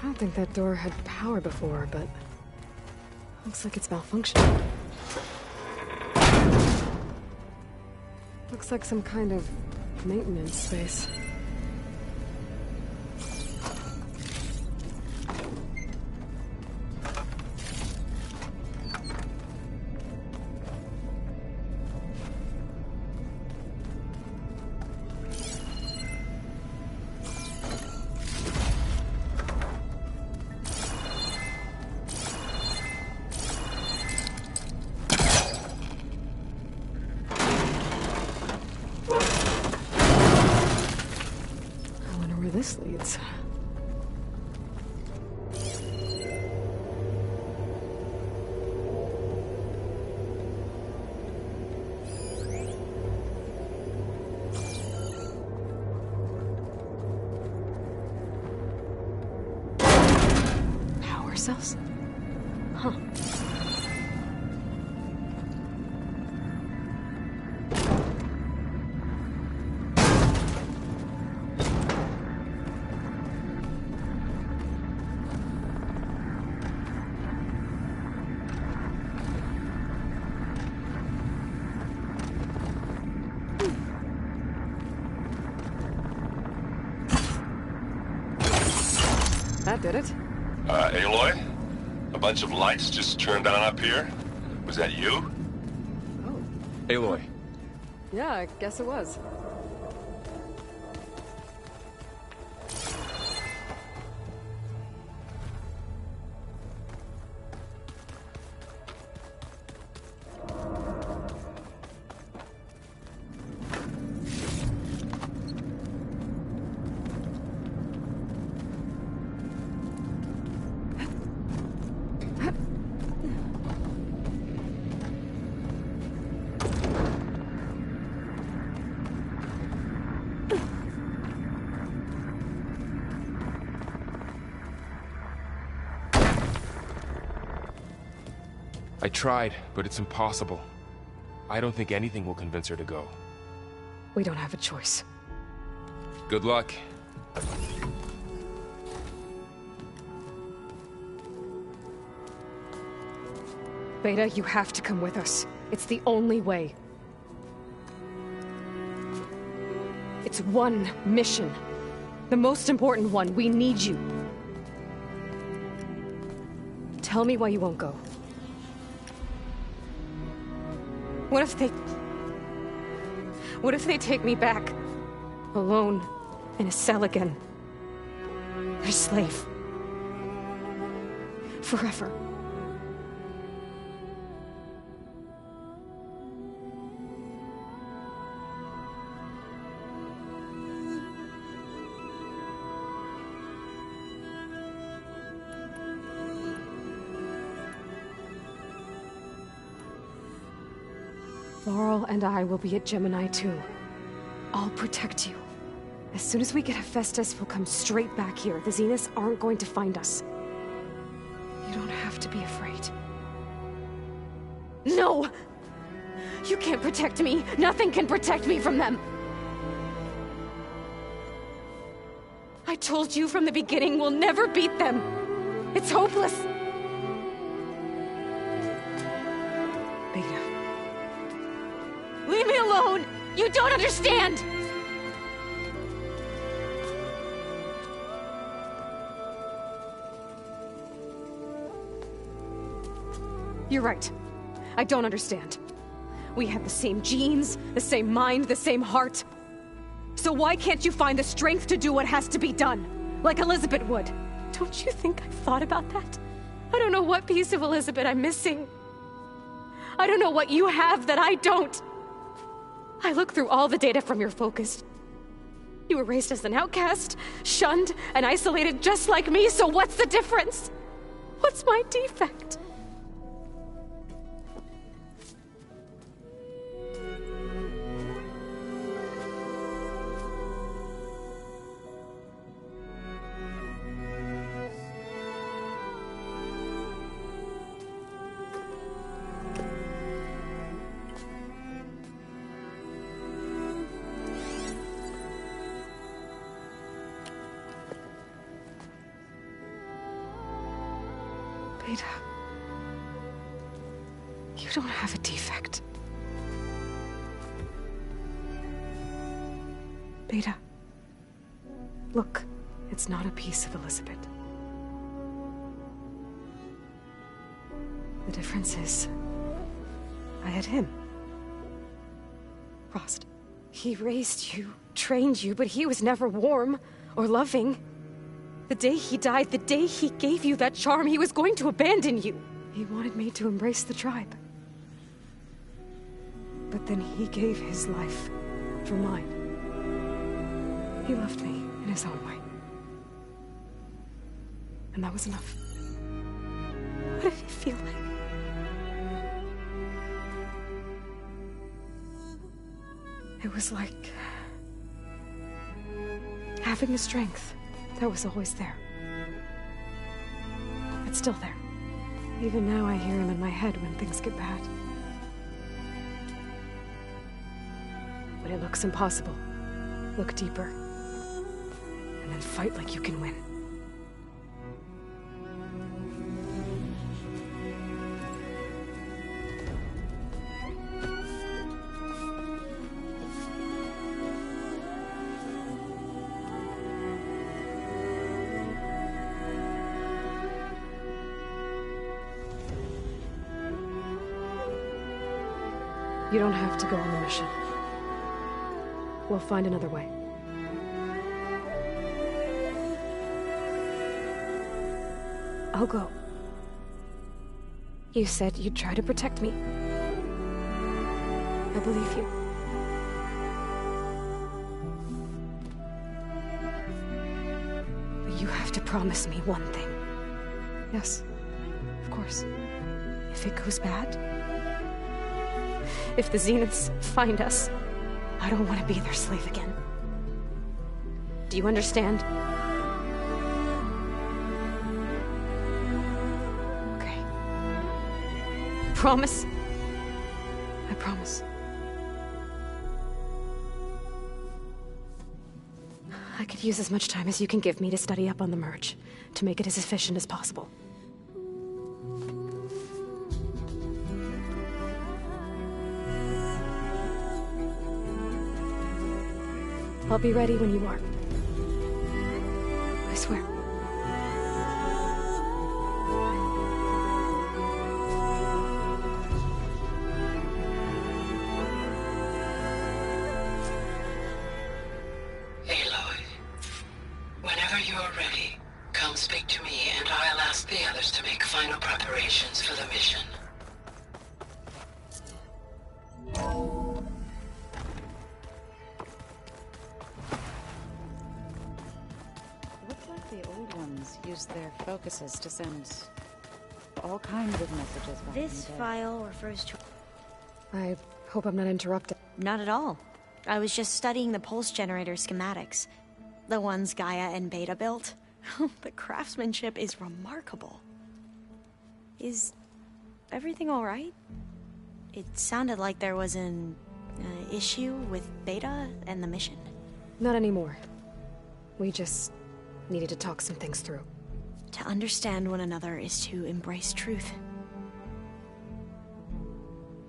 don't think that door had power before, but looks like it's malfunctioning. Looks like some kind of maintenance space. This leads. Power cells? Huh. That did it. Aloy? A bunch of lights just turned on up here? Was that you? Oh. Aloy. Yeah, I guess it was. I tried, but it's impossible. I don't think anything will convince her to go. We don't have a choice. Good luck. Beta, you have to come with us. It's the only way. It's one mission. The most important one. We need you. Tell me why you won't go. What if they take me back? Alone, in a cell again. A slave. Forever. Laurel and I will be at Gemini too. I'll protect you. As soon as we get Hephaestus, we'll come straight back here. The Zeniths aren't going to find us. You don't have to be afraid. No! You can't protect me. Nothing can protect me from them. I told you from the beginning we'll never beat them. It's hopeless. Beta. Leave me alone! You don't understand! You're right. I don't understand. We have the same genes, the same mind, the same heart. So why can't you find the strength to do what has to be done? Like Elizabeth would. Don't you think I've thought about that? I don't know what piece of Elizabeth I'm missing. I don't know what you have that I don't. I look through all the data from your focus. You were raised as an outcast, shunned, and isolated just like me, so what's the difference? What's my defect? Beta. You don't have a defect. Beta. Look, it's not a piece of Elizabeth. The difference is, I had him. Frost. He raised you, trained you, but he was never warm or loving. The day he died, the day he gave you that charm, he was going to abandon you. He wanted me to embrace the tribe. But then he gave his life for mine. He loved me in his own way. And that was enough. What did it feel like? It was like having the strength that was always there. It's still there. Even now I hear him in my head when things get bad. When it looks impossible, look deeper. And then fight like you can win. You don't have to go on the mission. We'll find another way. I'll go. You said you'd try to protect me. I believe you. But you have to promise me one thing. Yes, of course. If it goes bad, if the Zeniths find us, I don't want to be their slave again. Do you understand? Okay. Promise? I promise. I could use as much time as you can give me to study up on the merge, to make it as efficient as possible. I'll be ready when you are. I swear. Aloy, whenever you are ready, come speak to me and I'll ask the others to make final preparations for the mission. Use their focuses to send all kinds of messages back. This file refers to... I hope I'm not interrupted. Not at all. I was just studying the pulse generator schematics. The ones Gaia and Beta built. The craftsmanship is remarkable. Is everything alright? It sounded like there was an issue with Beta and the mission. Not anymore. We just needed to talk some things through. To understand one another is to embrace truth.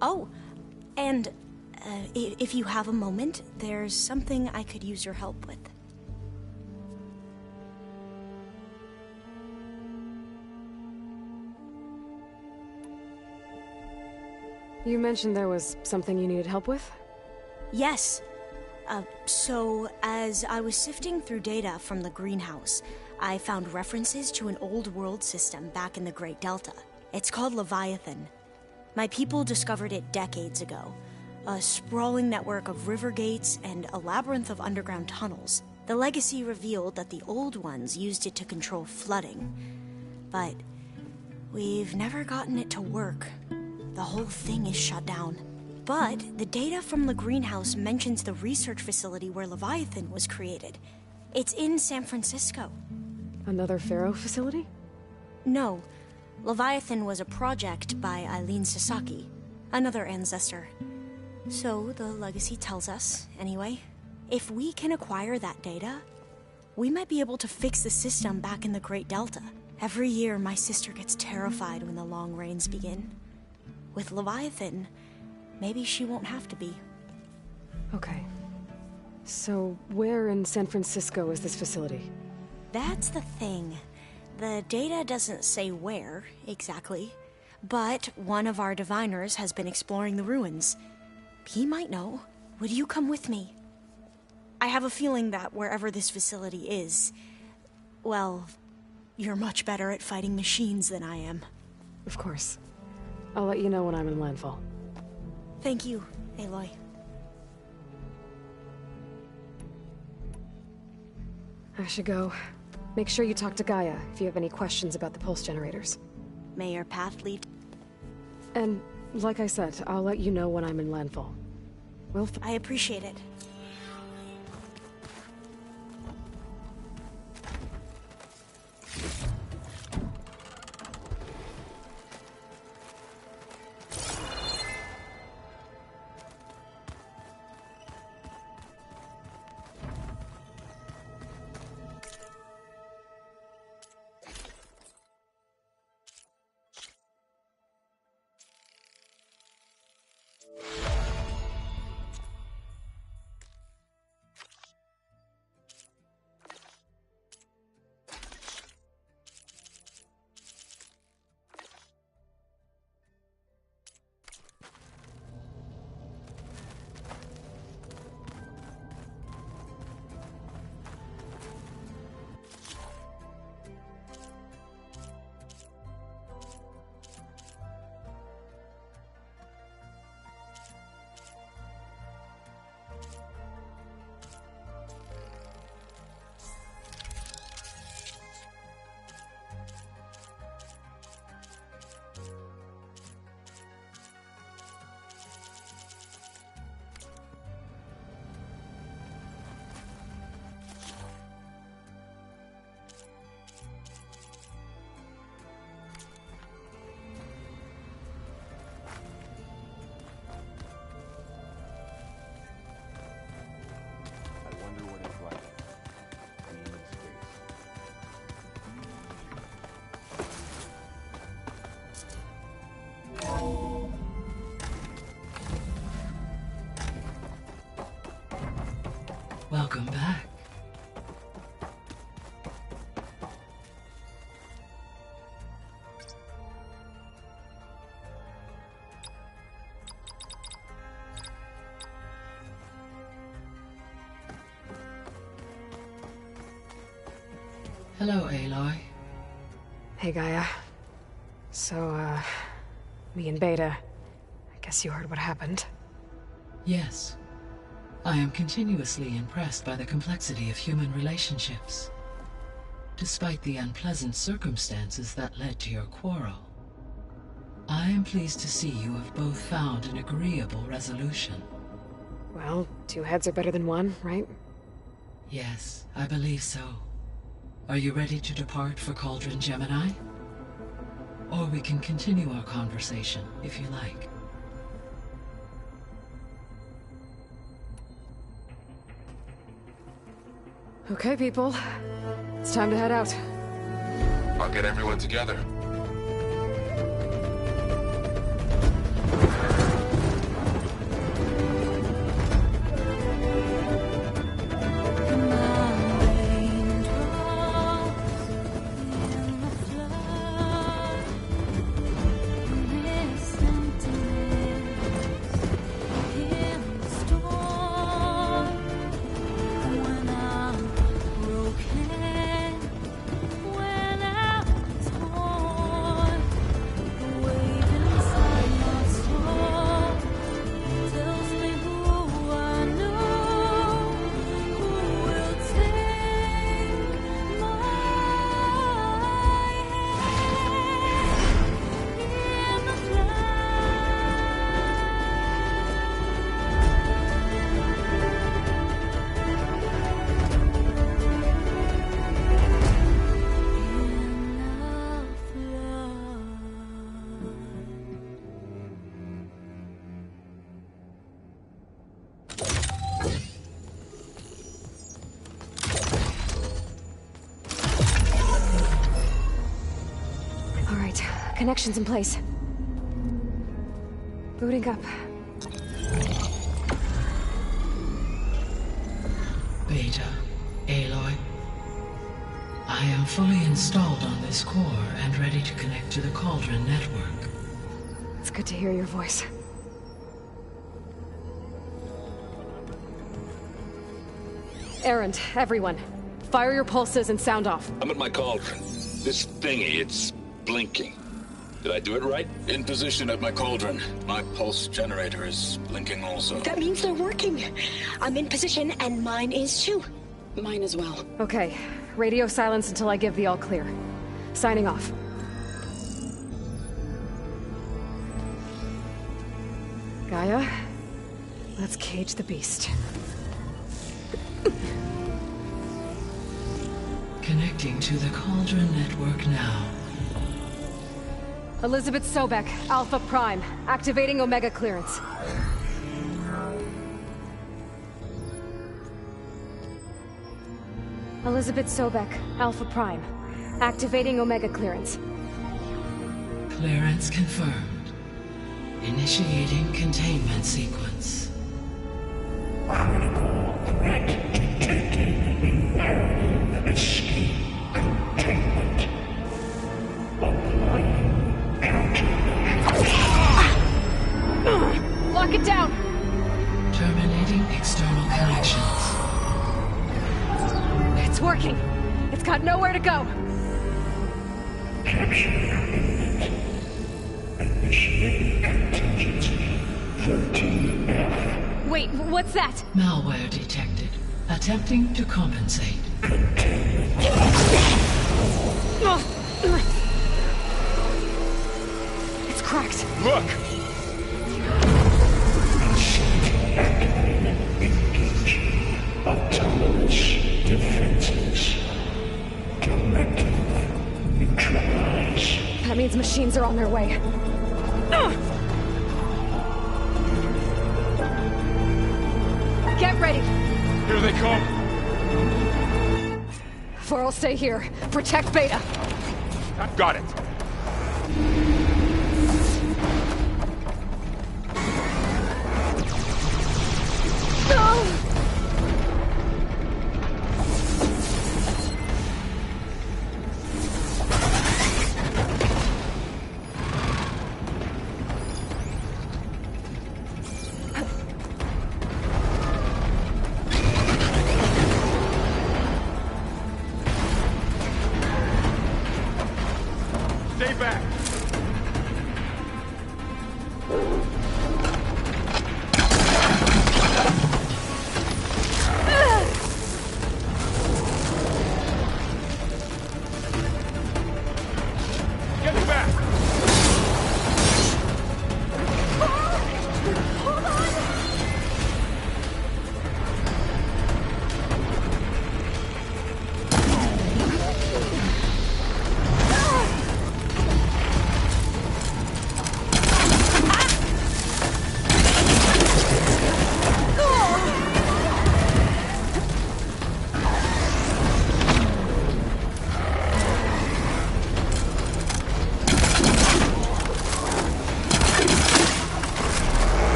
Oh, and if you have a moment, there's something I could use your help with. You mentioned there was something you needed help with? Yes. So, as I was sifting through data from the greenhouse, I found references to an old world system back in the Great Delta. It's called Leviathan. My people discovered it decades ago. A sprawling network of river gates and a labyrinth of underground tunnels. The legacy revealed that the old ones used it to control flooding. But we've never gotten it to work. The whole thing is shut down. But the data from the greenhouse mentions the research facility where Leviathan was created. It's in San Francisco. Another Pharaoh facility? No. Leviathan was a project by Eileen Sasaki, another ancestor. So the legacy tells us, anyway, if we can acquire that data, we might be able to fix the system back in the Great Delta, Every year, my sister gets terrified when the long rains begin. With Leviathan, maybe she won't have to be. Okay. So, where in San Francisco is this facility? That's the thing. The data doesn't say where, exactly. But one of our diviners has been exploring the ruins. He might know. Would you come with me? I have a feeling that wherever this facility is, well, you're much better at fighting machines than I am. Of course. I'll let you know when I'm in landfall. Thank you, Aloy. I should go. Make sure you talk to Gaia if you have any questions about the pulse generators. May your path lead... And, like I said, I'll let you know when I'm in landfall. I appreciate it. I wonder what it's like being in space. Welcome back. Hello, Aloy. Hey, Gaia. So, me and Beta. I guess you heard what happened. Yes. I am continuously impressed by the complexity of human relationships. Despite the unpleasant circumstances that led to your quarrel, I am pleased to see you have both found an agreeable resolution. Well, two heads are better than one, right? Yes, I believe so. Are you ready to depart for Cauldron Gemini? Or we can continue our conversation, if you like. Okay, people. It's time to head out. I'll get everyone together. When I'm Connections in place. Booting up. Beta, Aloy. I am fully installed on this core and ready to connect to the Cauldron network. It's good to hear your voice. Errand, everyone. Fire your pulses and sound off. I'm at my cauldron. This thingy, it's blinking. Did I do it right? In position at my cauldron. My pulse generator is blinking also. That means they're working. I'm in position and mine is too. Mine as well. Okay. Radio silence until I give the all clear. Signing off. Gaia, let's cage the beast. Connecting to the Cauldron network now. Elizabeth Sobek, Alpha Prime, activating Omega clearance. Elizabeth Sobek, Alpha Prime, activating Omega clearance. Clearance confirmed. Initiating containment sequence. Critical threat detected. Escape containment. Applying countermeasures. Lock it down! Terminating external connections. It's working. It's got nowhere to go. Capture imminent. Initiating contingency 13F. Wait, what's that? Malware detected. Attempting to compensate. It's cracked. Look! Engaging autonomous defenses. Directive neutralize. That means machines are on their way. Get ready! Here they come! I'll stay here. Protect Beta. I've got it. Stay back!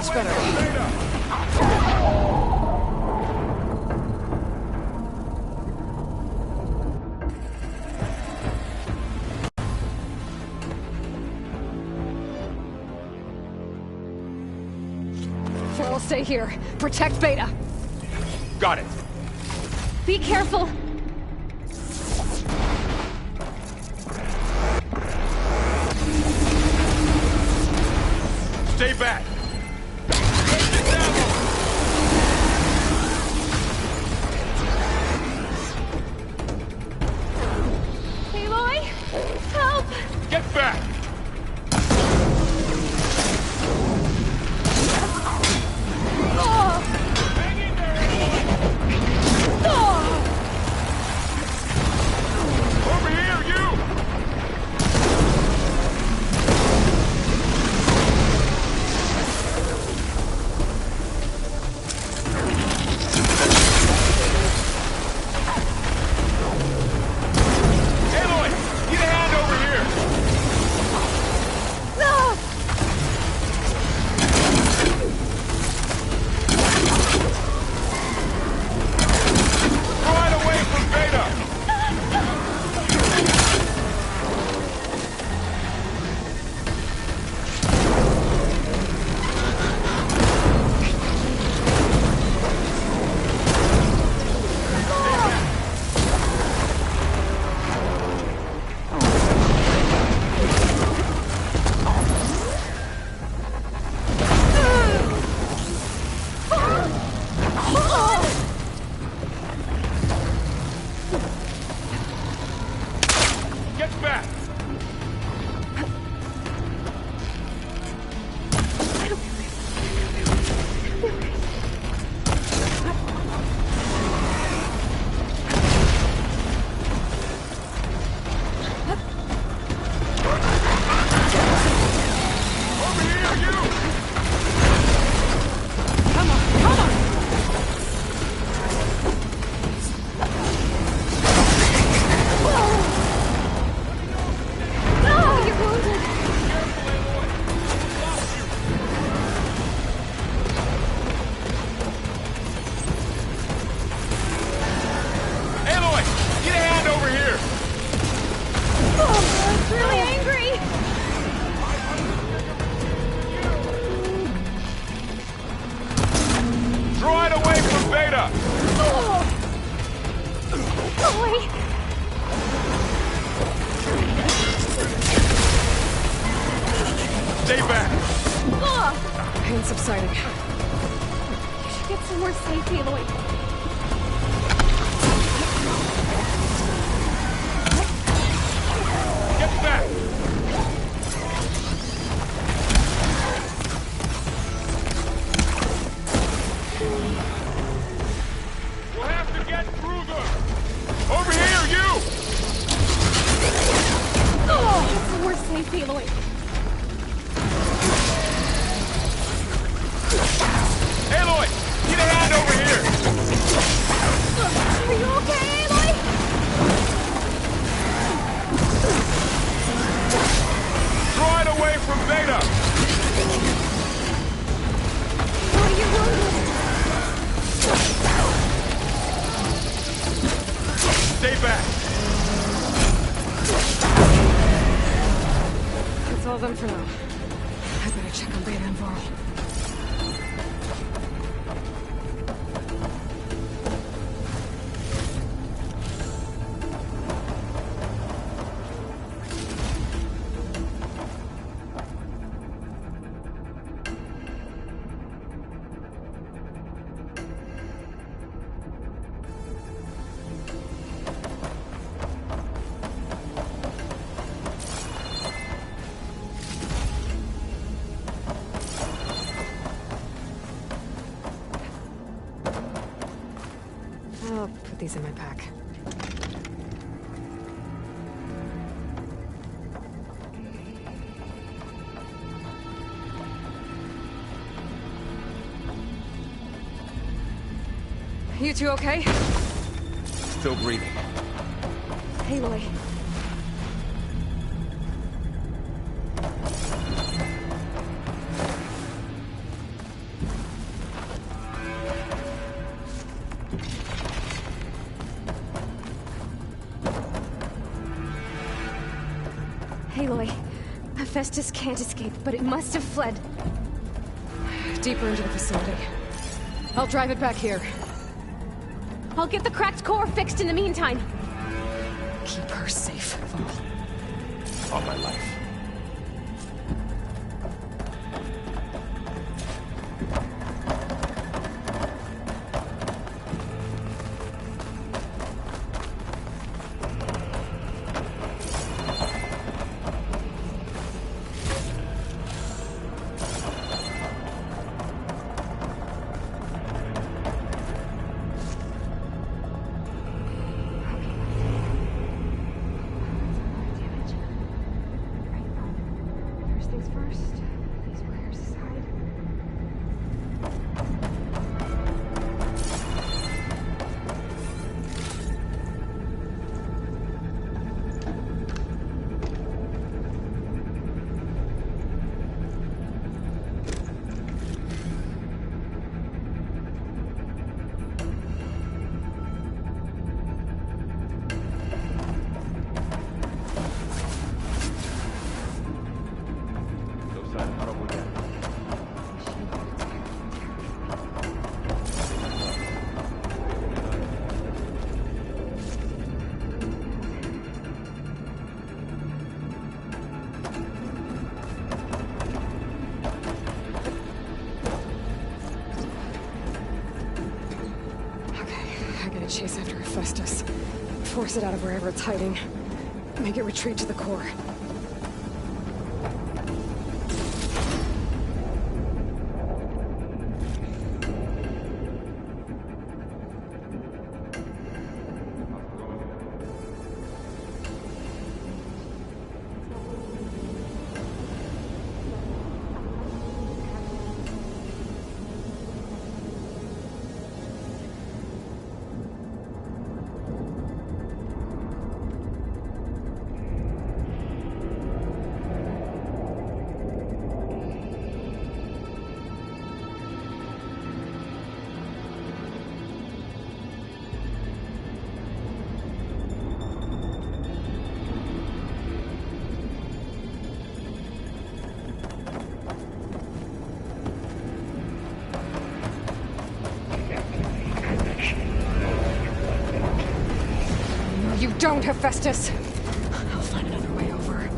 Much better. I'll stay here. Protect Beta. Got it. Be careful. Stay back. Aloy! Help! Get back! Hang in there, Aloy! Over here, you! Aloy! Get a hand over here! Right away from Beta! Get back! Over here, you! Come on, come on! No, you're wounded! Aloy! Get a hand over here! Oh, it's really angry! Draw it away from Beta! Aloy! Stay back! Pain subsiding. You should get somewhere safe, Aloy. Get back! We'll have to get through them! Over here, you! Get somewhere safe, Aloy. Aloy! Get a hand over here! Are you okay, Aloy? Draw it away from Beta! Are you wounded? Stay back! That's all done for now. I better check on Beta and Varl. I'll put these in my pack. You two okay? Still breathing. Aloy. Aloy. Hephaestus can't escape, but it must have fled. Deeper into the facility. I'll drive it back here. I'll get the cracked core fixed in the meantime. Keep her safe, Val. On my life. Chase after Hephaestus. Force it out of wherever it's hiding. Make it retreat to the core. You don't, Hephaestus! I'll find another way over.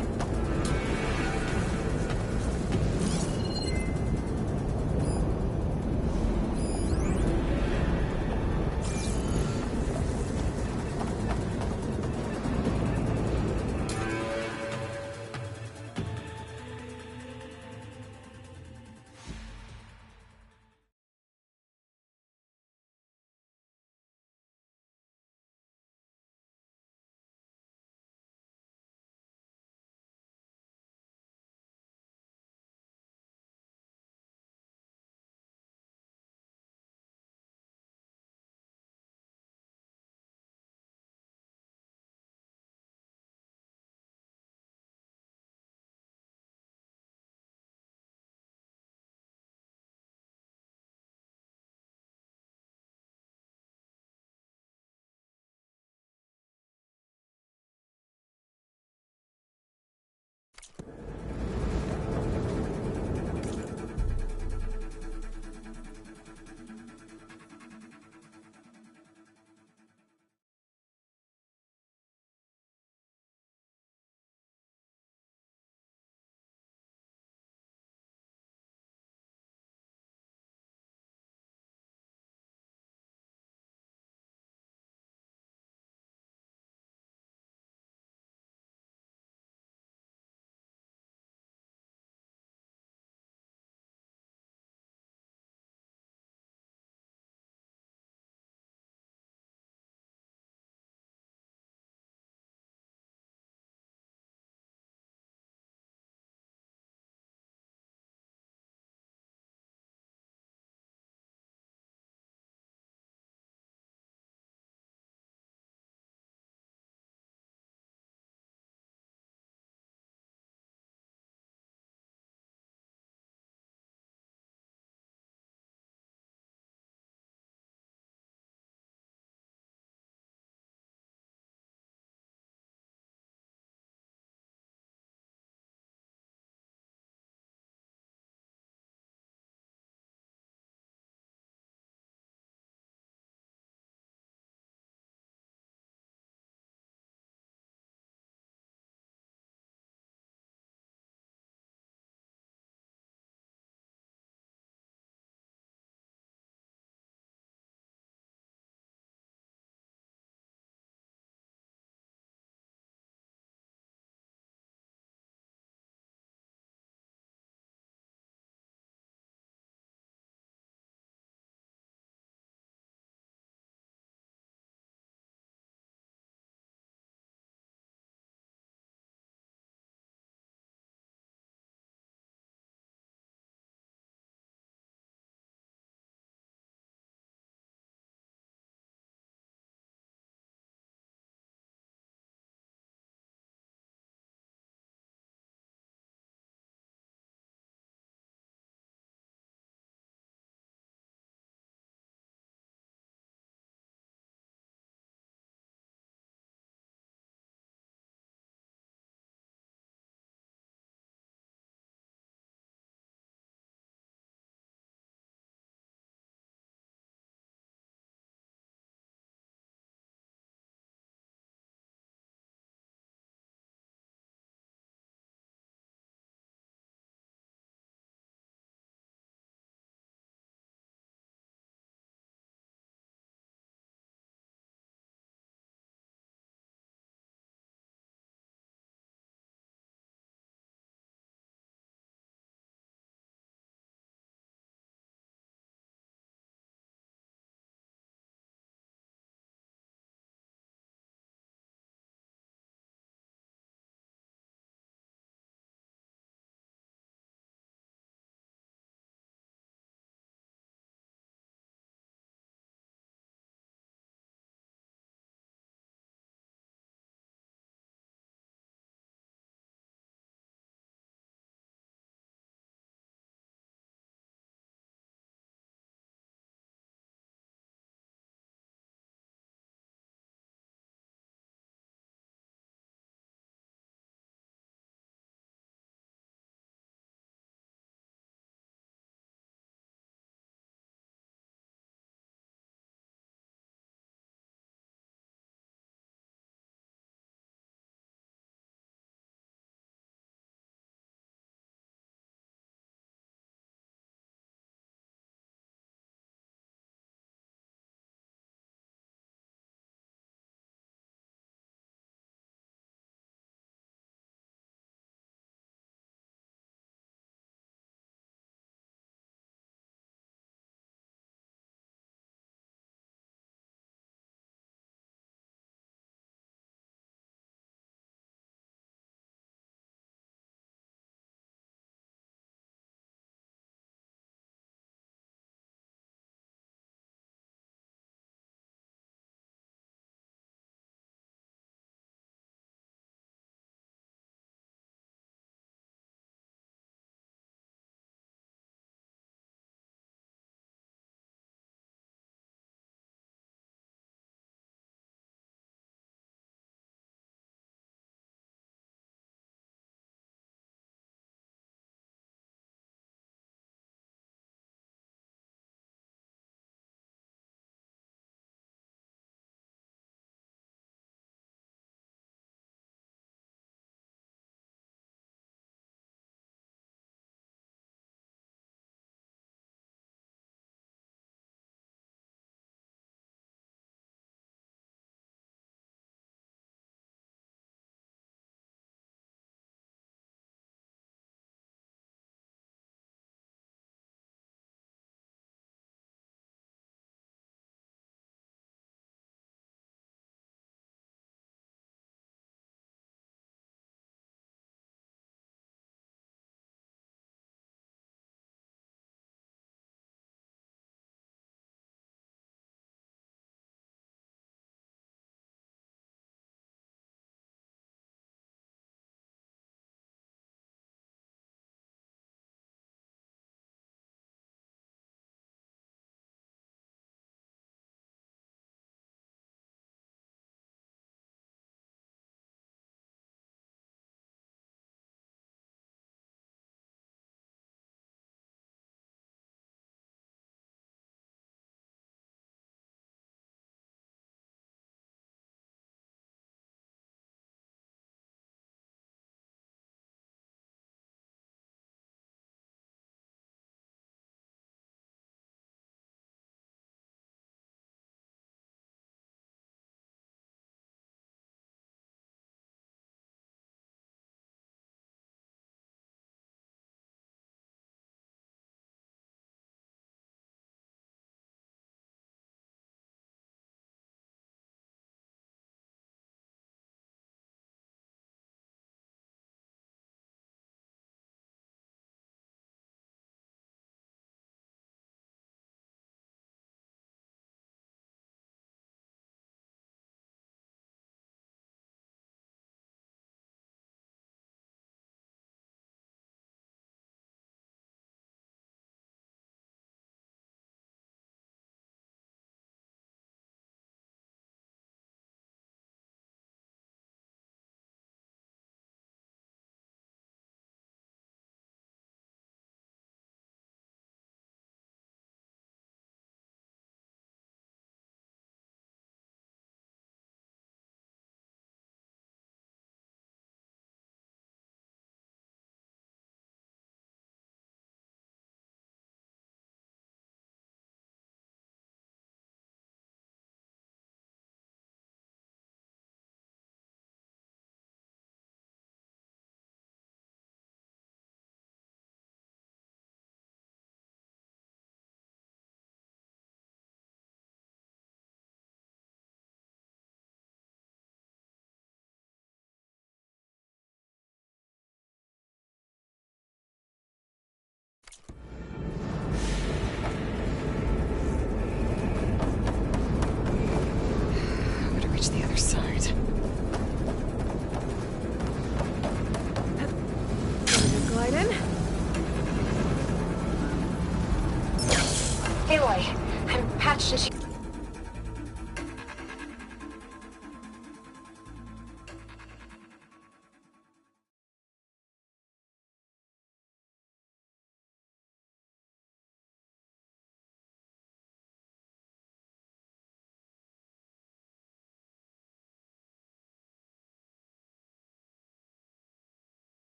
Aloy. I'm patched and she...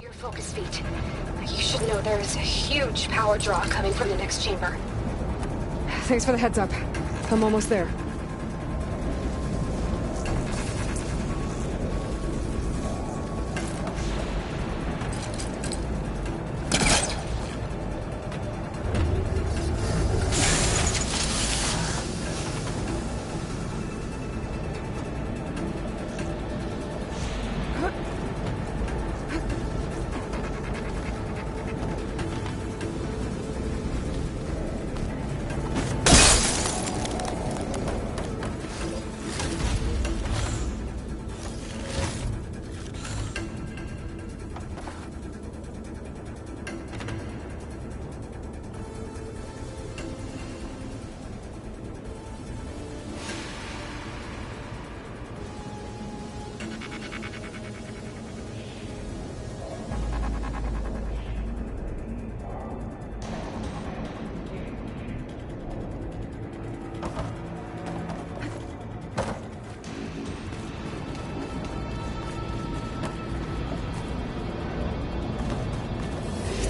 Your focus feet. You should know there is a huge power draw coming from the next chamber. Thanks for the heads up. I'm almost there.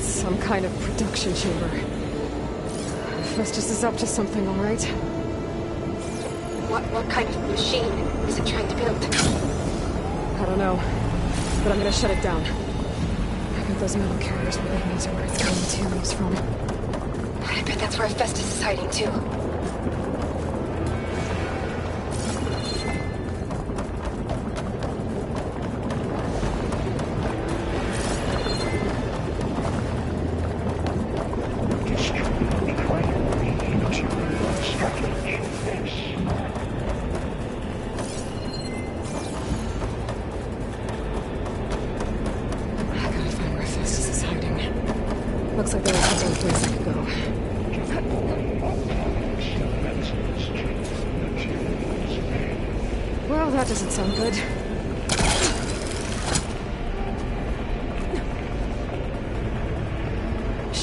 Some kind of production chamber. Festus is up to something, all right? What kind of machine is it trying to build? I don't know, but I'm gonna shut it down. I bet those metal carriers will lead me to where it's getting materials from. I bet that's where Festus is hiding too. Looks like there was some other place I could go. Well, that doesn't sound good.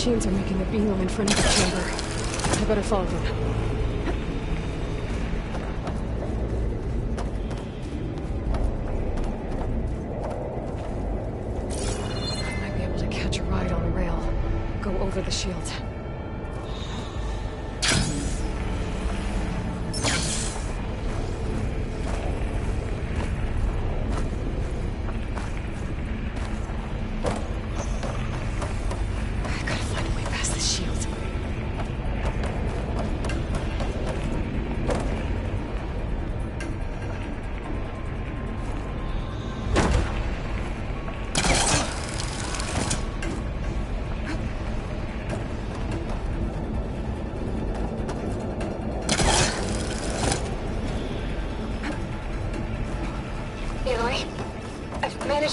machines are making a beeline for another chamber. I better follow them. I might be able to catch a ride on a rail. Go over the shield.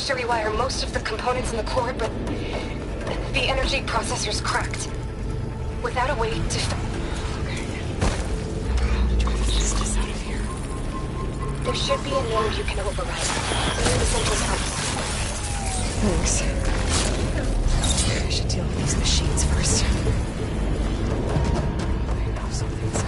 To rewire most of the components in the core, but the energy processor's cracked. Without a way to... Just out of here. There should be a node you can override. Near the central terminal. Thanks. I should deal with these machines first. I know something's up.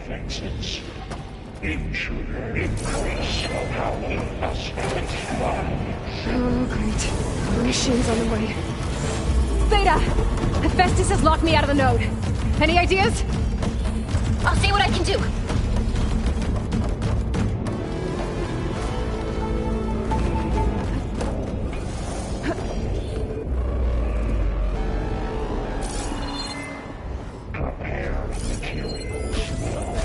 defenses. Intruder increase power aspect 5. Oh, great. The machine's on the way. Theta! Hephaestus has locked me out of the node. Any ideas? I'll see what I can do. Prepare materials well.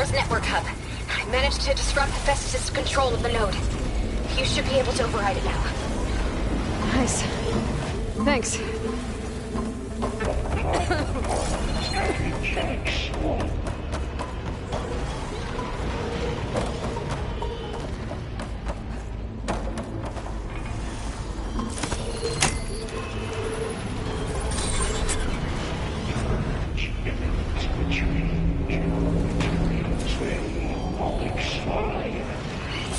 core's network hub. I managed to disrupt Hephaestus' control of the node. You should be able to override it now. Nice. Thanks.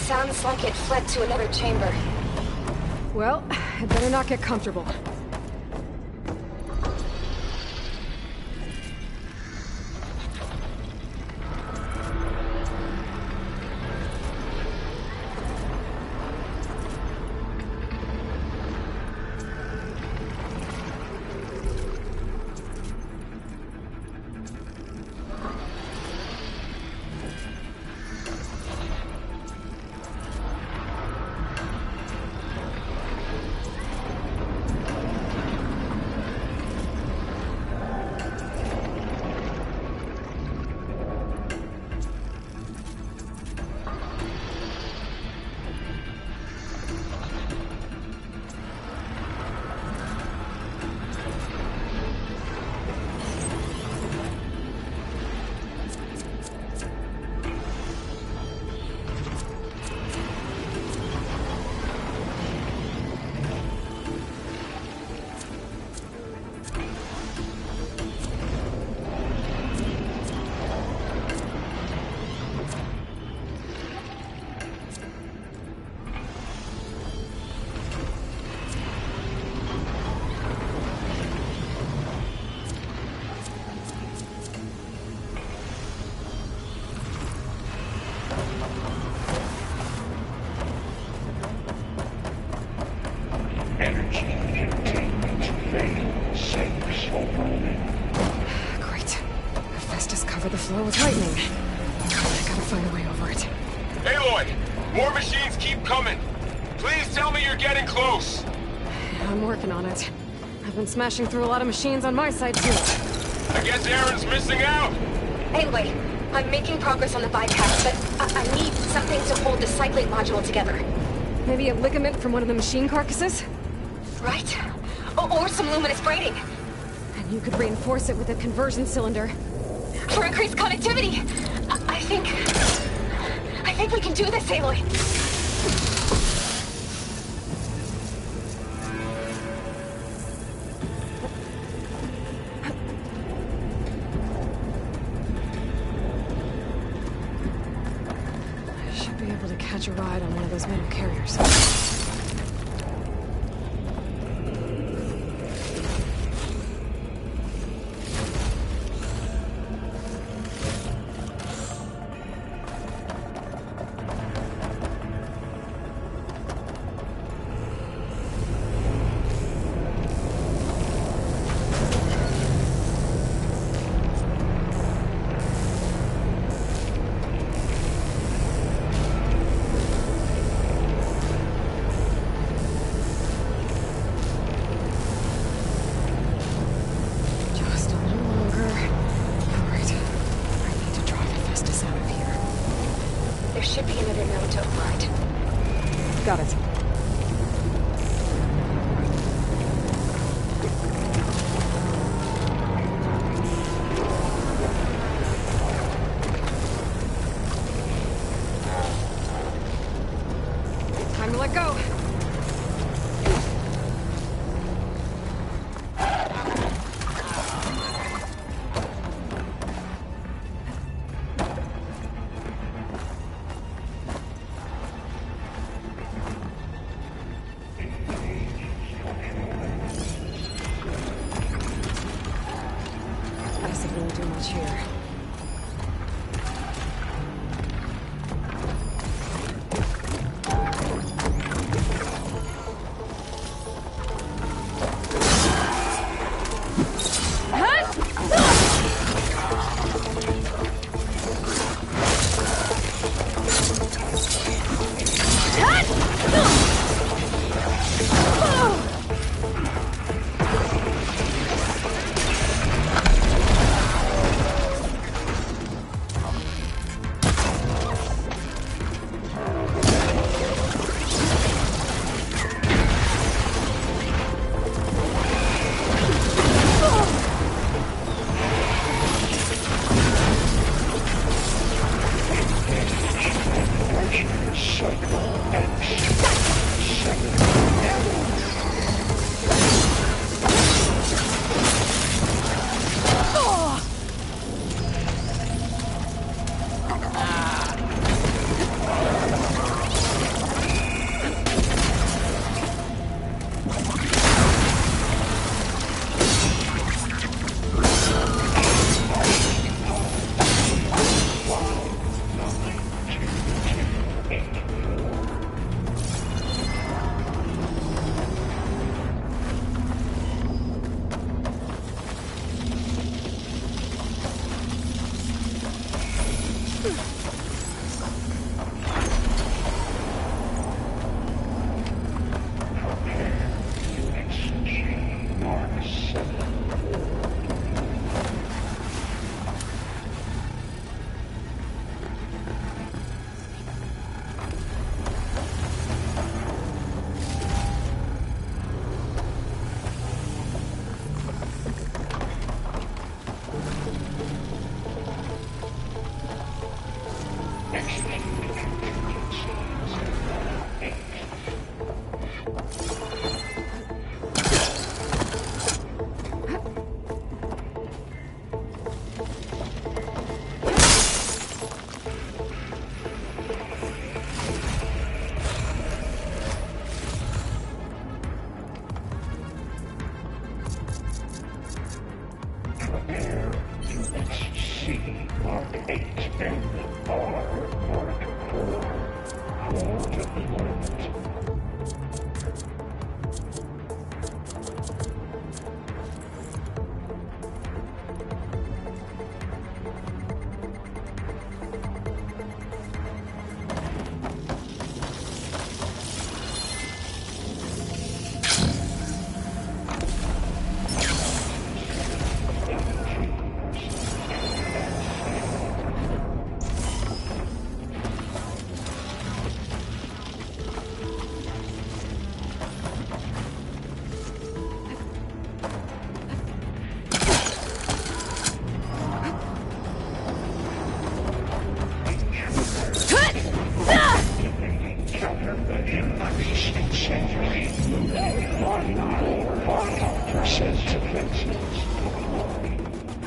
Sounds like it fled to another chamber. Well, I better not get comfortable. With lightning. I gotta find a way over it. Aloy! More machines keep coming! Please tell me you're getting close! Yeah, I'm working on it. I've been smashing through a lot of machines on my side, too. I guess Aaron's missing out! Anyway, I'm making progress on the bypass, but I need something to hold the cyclate module together. Maybe a ligament from one of the machine carcasses? Right. Or some luminous braiding. And you could reinforce it with a conversion cylinder. For increased connectivity! I think we can do this, Aloy. I should be able to catch a ride on one of those metal carriers. Should be another node to override. Got it. Time to let go. Prepare. Units C Mark 8 and R Mark 4 for deployment.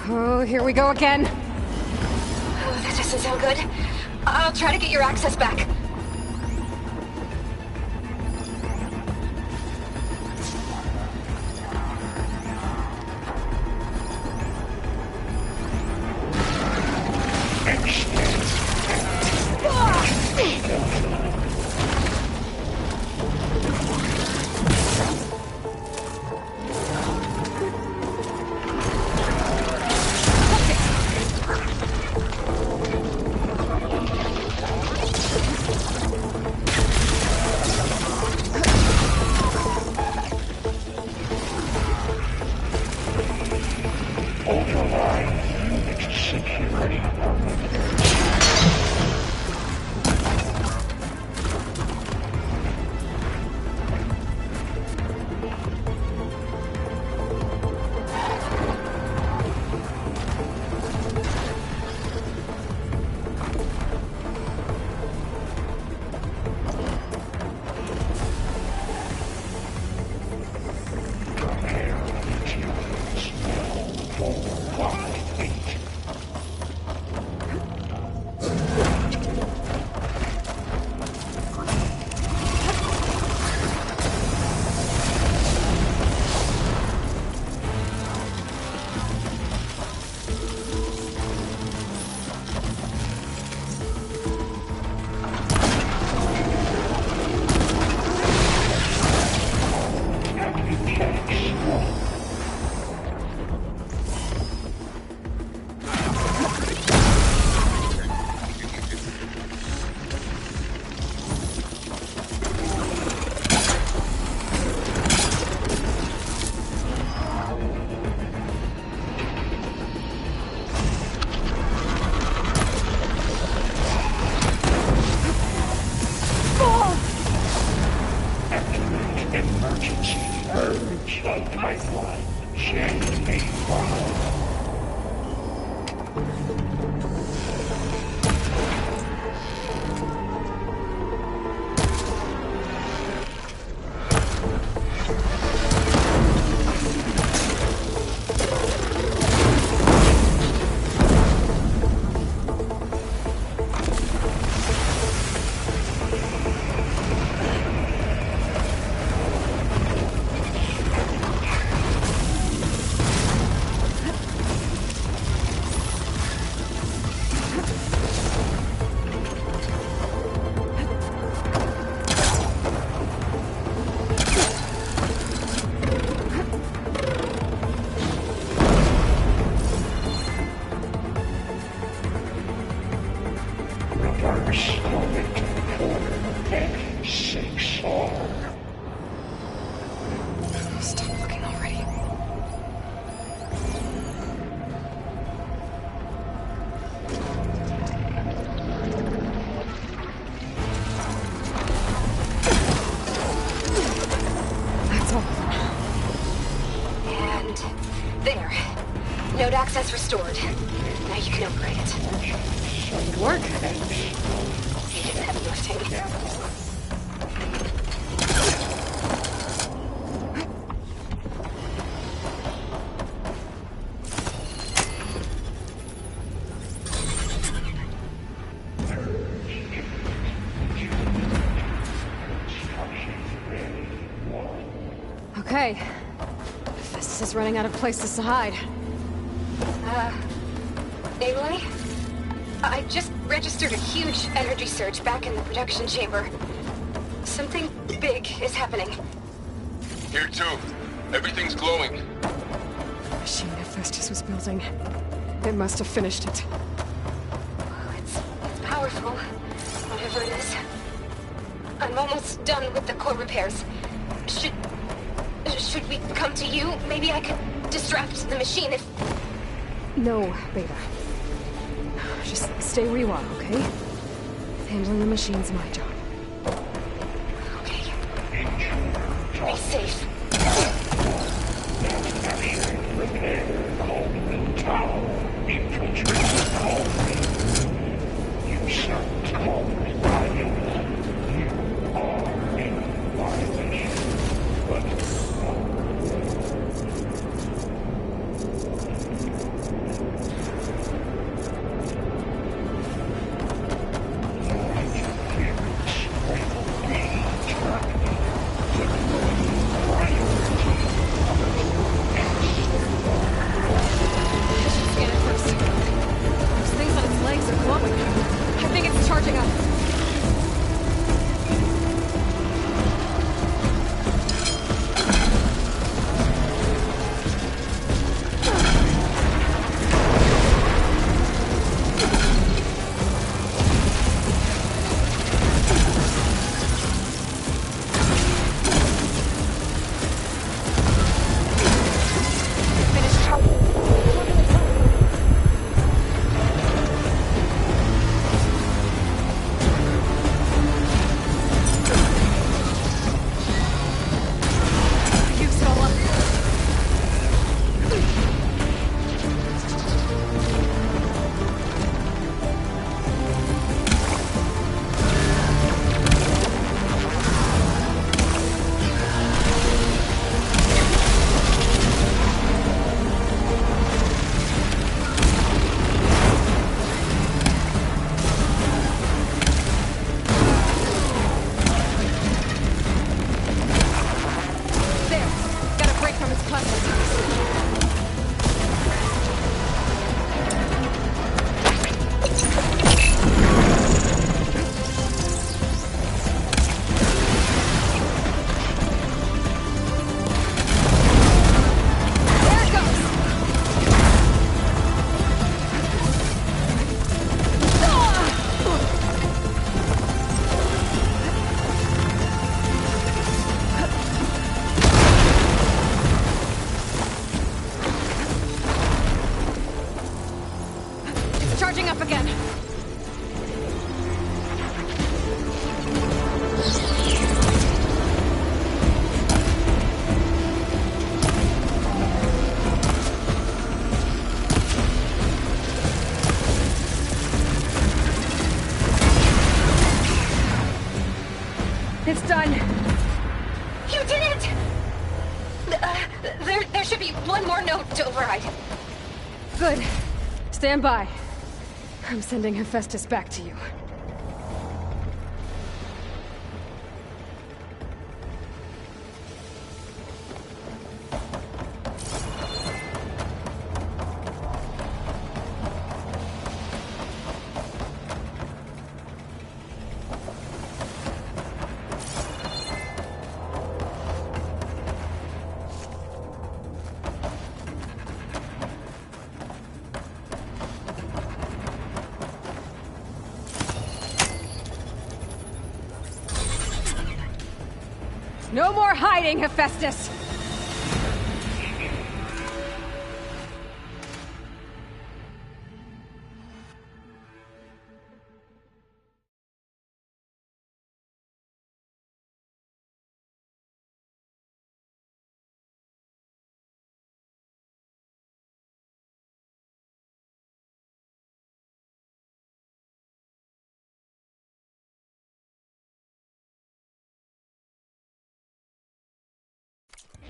Oh, here we go again. Oh, that doesn't sound good. I'll try to get your access back. Stop looking already. That's all. And there. Node access restored. Now you can upgrade it. Good work. You did the heavy lifting. Okay. Festus is running out of places to hide. Aloy? I just registered a huge energy surge back in the production chamber. Something big is happening. Here too. Everything's glowing. The machine Hephaestus was building. It must have finished it. Oh, it's powerful, whatever it is. I'm almost done with the core repairs. Should we come to you? Maybe I could distract the machine if... No, Beta. Just stay where you are, okay? Handling the machine's my job. Okay. Be safe. It's done. You did it! There should be one more note to override. Good. Stand by. I'm sending Hephaestus back to you. No more hiding, Hephaestus!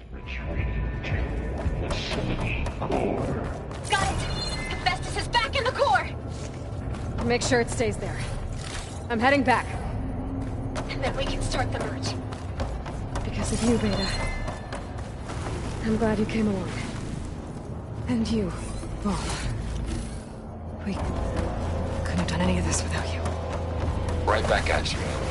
Retreating to the city core. Got it! Hephaestus is back in the core! Make sure it stays there. I'm heading back. And then we can start the merge. Because of you, Beta. I'm glad you came along. And you, Vol. We couldn't have done any of this without you. Right back at you, Aloy.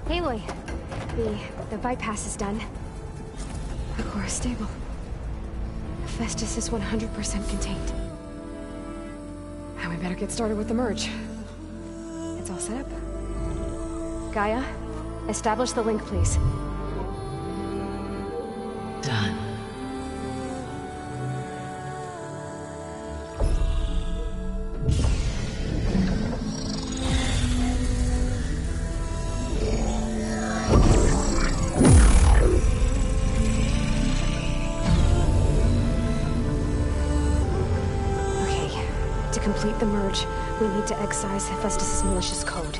Aloy, the bypass is done. The core is stable. Hephaestus is 100% contained. Now we better get started with the merge. It's all set up. Gaia, establish the link, please. Done. To complete the merge, we need to excise Hephaestus' malicious code.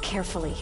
Carefully.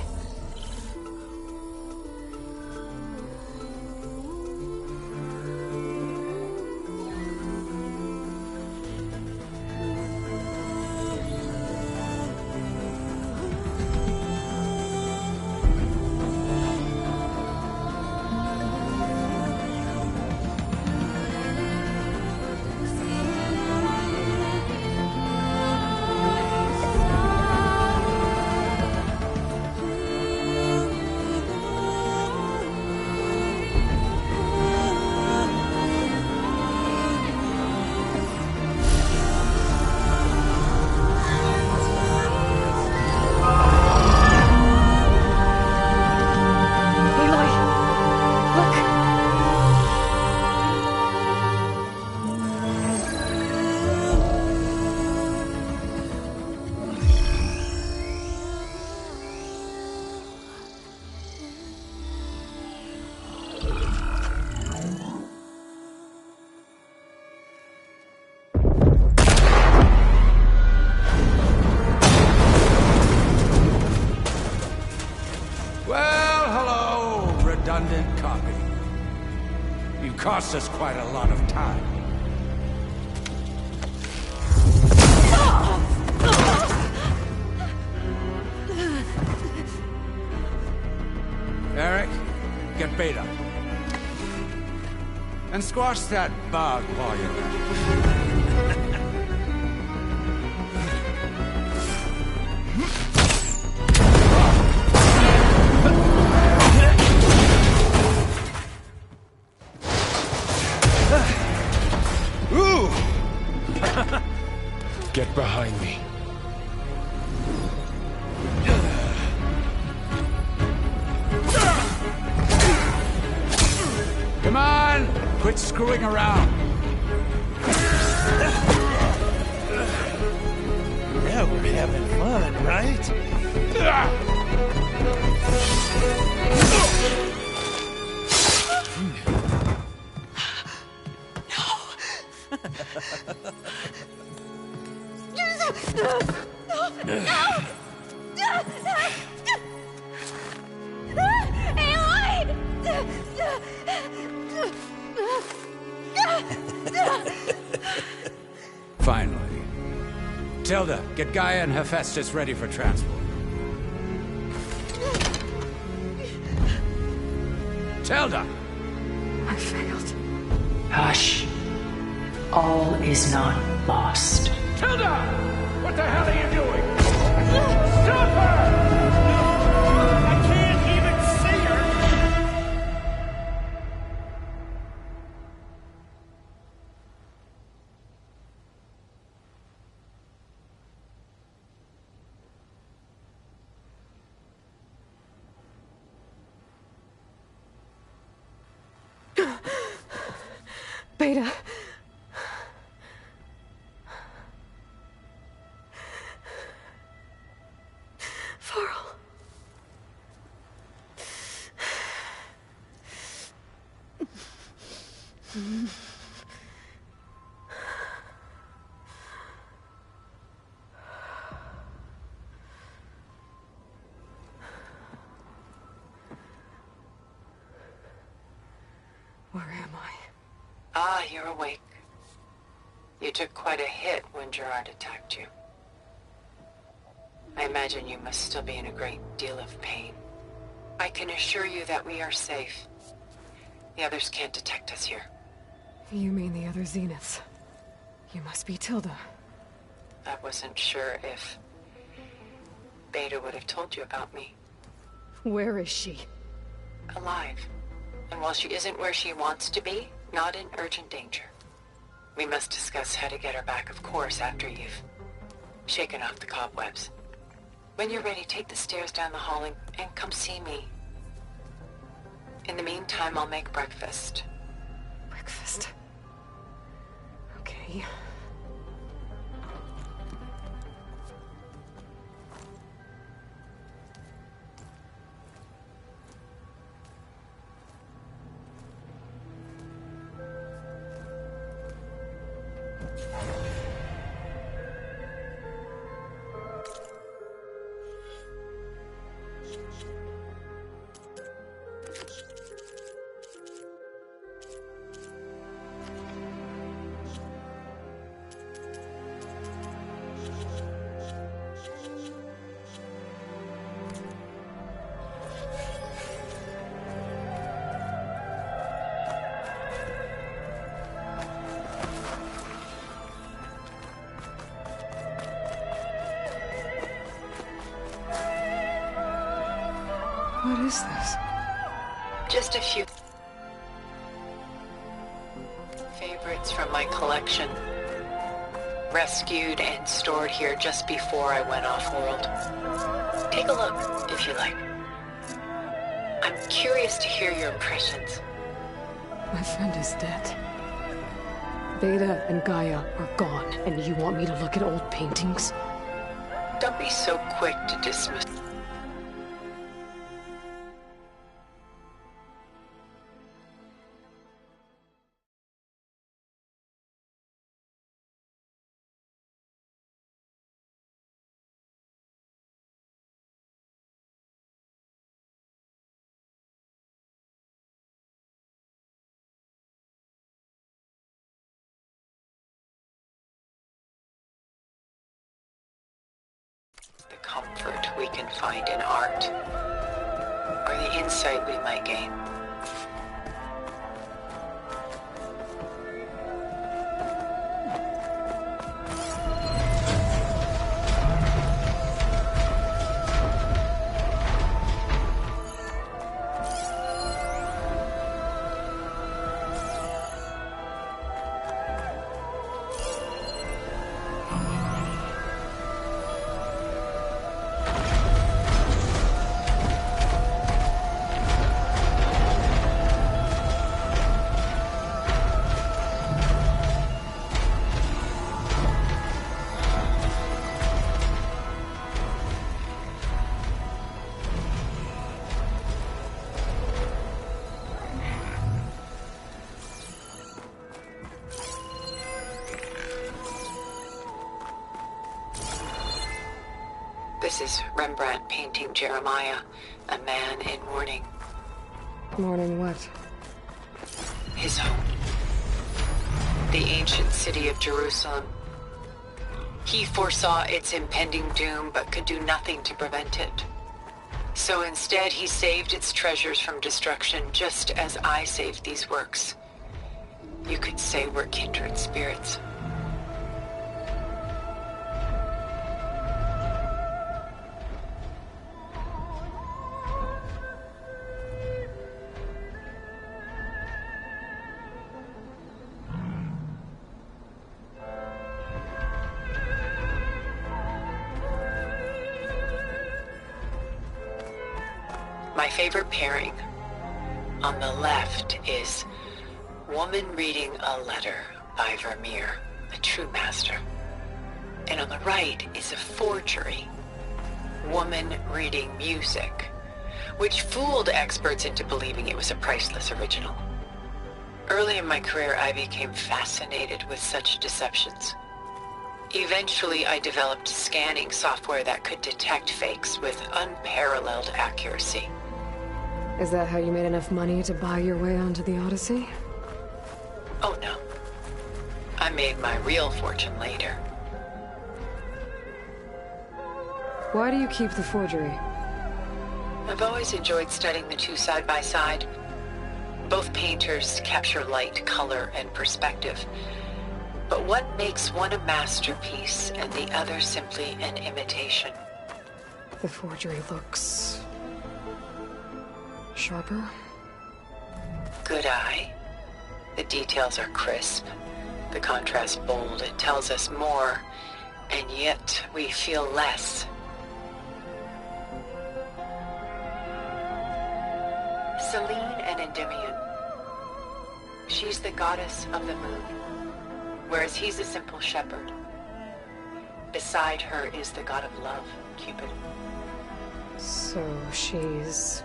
Redundant copy. You've cost us quite a lot of time. Eric, get Beta. And squash that bug while you're at it. Get behind me. Come on! Quit screwing around. Now we're having fun, right? Finally. Tilda, get Gaia and Hephaestus ready for transport. Tilda! I failed. Hush. All is not lost. Tilda! What the hell are you Beta. Varl. Where am I? Ah, you're awake. You took quite a hit when Gerard attacked you. I imagine you must still be in a great deal of pain. I can assure you that we are safe. The others can't detect us here. You mean the other Zeniths? You must be Tilda. I wasn't sure if Beta would have told you about me. Where is she? Alive. And while she isn't where she wants to be, not in urgent danger. We must discuss how to get her back, of course, after you've shaken off the cobwebs. When you're ready, take the stairs down the hall and come see me. In the meantime, I'll make breakfast. Breakfast? Okay. What is this? Just a few favorites from my collection. Rescued and stored here just before I went off-world. Take a look, if you like. I'm curious to hear your impressions. My friend is dead. Beta and Gaia are gone, and you want me to look at old paintings? Don't be so quick to dismiss. The comfort we can find in art, or the insight we might gain. This is Rembrandt painting Jeremiah, a man in mourning. Mourning what? His home. The ancient city of Jerusalem. He foresaw its impending doom, but could do nothing to prevent it. So instead, he saved its treasures from destruction, just as I saved these works. You could say we're kindred spirits. My favorite pairing on the left is Woman reading a letter by Vermeer, a true master. And on the right is a forgery. Woman reading music, which fooled experts into believing it was a priceless original. Early in my career, I became fascinated with such deceptions. Eventually, I developed scanning software that could detect fakes with unparalleled accuracy. Is that how you made enough money to buy your way onto the Odyssey? Oh no. I made my real fortune later. Why do you keep the forgery? I've always enjoyed studying the two side by side. Both painters capture light, color, and perspective. But what makes one a masterpiece and the other simply an imitation? The forgery looks... sharper? Good eye. The details are crisp. The contrast bold. It tells us more, and yet we feel less. Selene and Endymion. She's the goddess of the moon, whereas he's a simple shepherd. Beside her is the god of love, Cupid. So she's...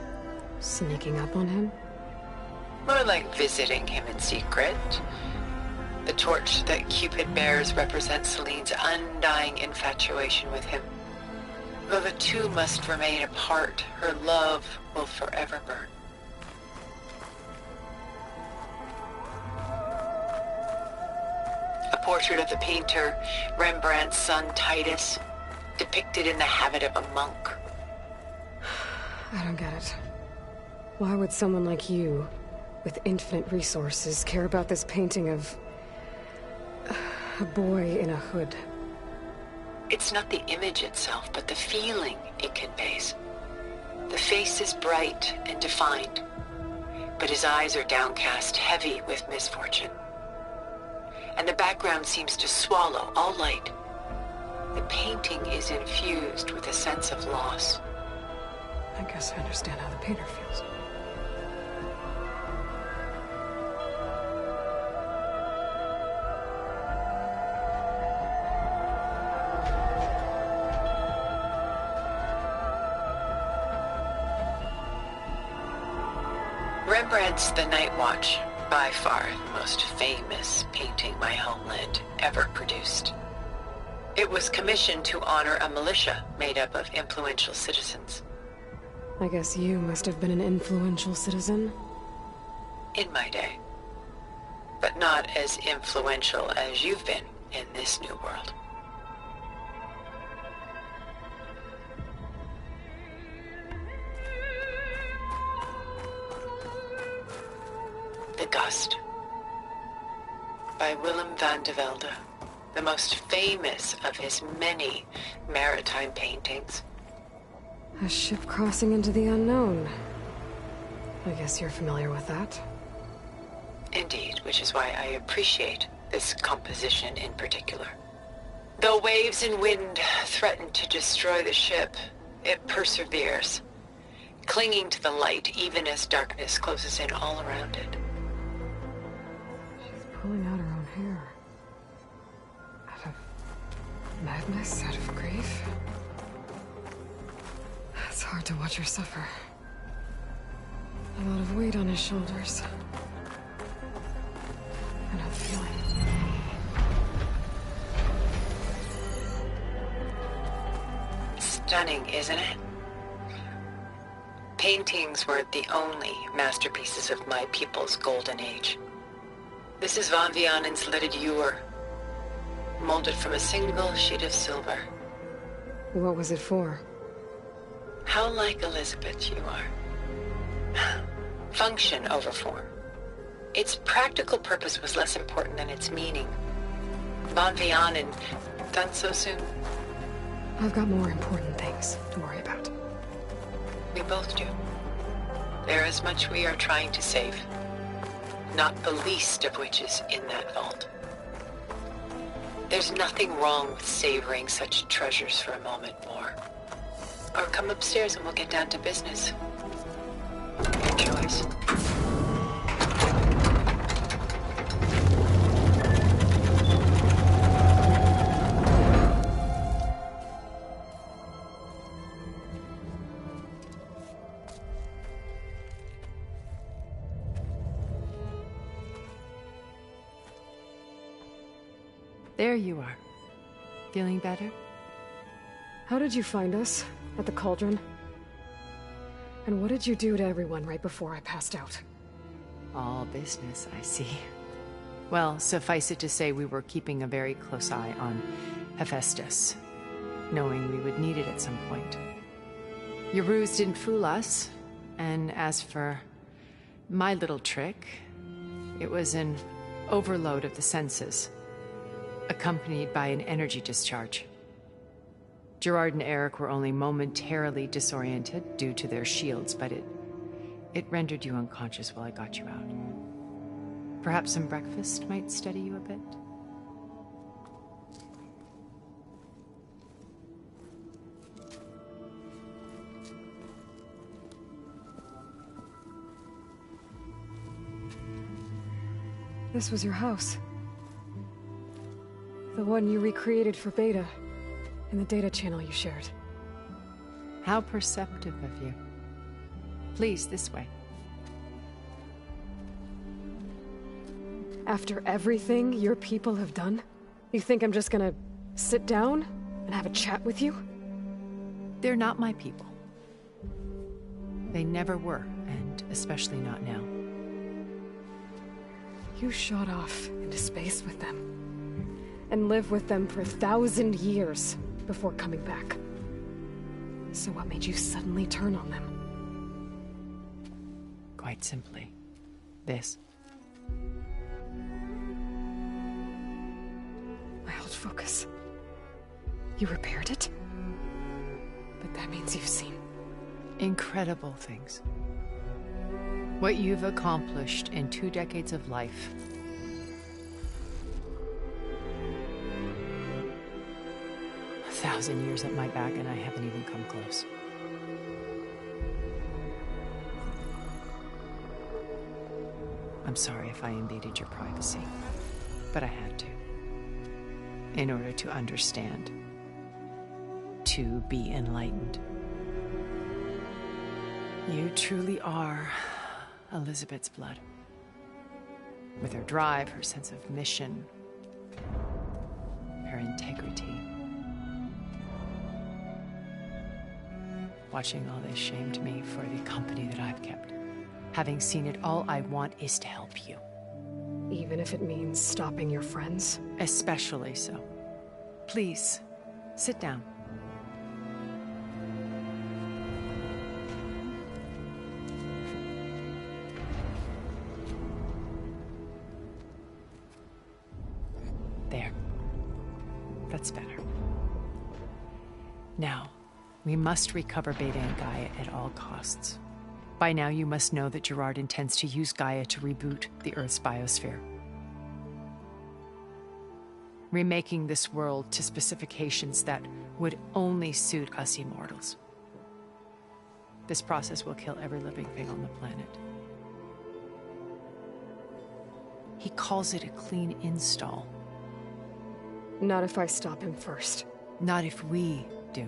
sneaking up on him? More like visiting him in secret. The torch that Cupid bears represents Selene's undying infatuation with him. Though the two must remain apart, her love will forever burn. A portrait of the painter, Rembrandt's son Titus, depicted in the habit of a monk. I don't get it. Why would someone like you, with infinite resources, care about this painting of... a boy in a hood? It's not the image itself, but the feeling it conveys. The face is bright and defined, but his eyes are downcast, heavy with misfortune. And the background seems to swallow all light. The painting is infused with a sense of loss. I guess I understand how the painter feels. Rembrandt's The Night Watch, by far the most famous painting my homeland ever produced. It was commissioned to honor a militia made up of influential citizens. I guess you must have been an influential citizen? In my day. But not as influential as you've been in this new world. The Gust, by Willem van de Velde, the most famous of his many maritime paintings. A ship crossing into the unknown. I guess you're familiar with that. Indeed, which is why I appreciate this composition in particular. Though waves and wind threaten to destroy the ship, it perseveres, clinging to the light even as darkness closes in all around it. Pulling out her own hair. Out of madness, out of grief. It's hard to watch her suffer. A lot of weight on his shoulders. I know the feeling. Stunning, isn't it? Paintings weren't the only masterpieces of my people's golden age. This is Van Vianen's leaded ewer, molded from a single sheet of silver. What was it for? How like Elizabeth you are. Function over form. Its practical purpose was less important than its meaning. Van Vianen, done so soon? I've got more important things to worry about. We both do. There is much we are trying to save. Not the least of which is in that vault. There's nothing wrong with savoring such treasures for a moment more. Or come upstairs and we'll get down to business. Your choice. There you are. Feeling better? How did you find us? At the cauldron? And what did you do to everyone right before I passed out? All business, I see. Well, suffice it to say we were keeping a very close eye on Hephaestus, knowing we would need it at some point. Your ruse didn't fool us, and as for my little trick, it was an overload of the senses, accompanied by an energy discharge. Gerard and Eric were only momentarily disoriented due to their shields, but it rendered you unconscious while I got you out. Perhaps some breakfast might steady you a bit? This was your house. The one you recreated for Beta, in the data channel you shared. How perceptive of you. Please, this way. After everything your people have done, you think I'm just gonna sit down and have a chat with you? They're not my people. They never were, and especially not now. You shot off into space with them, and lived with them for 1,000 years before coming back. So what made you suddenly turn on them? Quite simply, this. My old focus. You repaired it? But that means you've seen... incredible things. What you've accomplished in 2 decades of life. A 1,000 years at my back and I haven't even come close. I'm sorry if I invaded your privacy, but I had to. In order to understand. To be enlightened. You truly are Elizabeth's blood. With her drive, her sense of mission, her integrity. Watching all this shamed me for the company that I've kept. Having seen it, all I want is to help you. Even if it means stopping your friends? Especially so. Please, sit down. There. That's better. Now, we must recover Beta and Gaia at all costs. By now, you must know that Gerard intends to use Gaia to reboot the Earth's biosphere. Remaking this world to specifications that would only suit us immortals. This process will kill every living thing on the planet. He calls it a clean install. Not if I stop him first. Not if we do.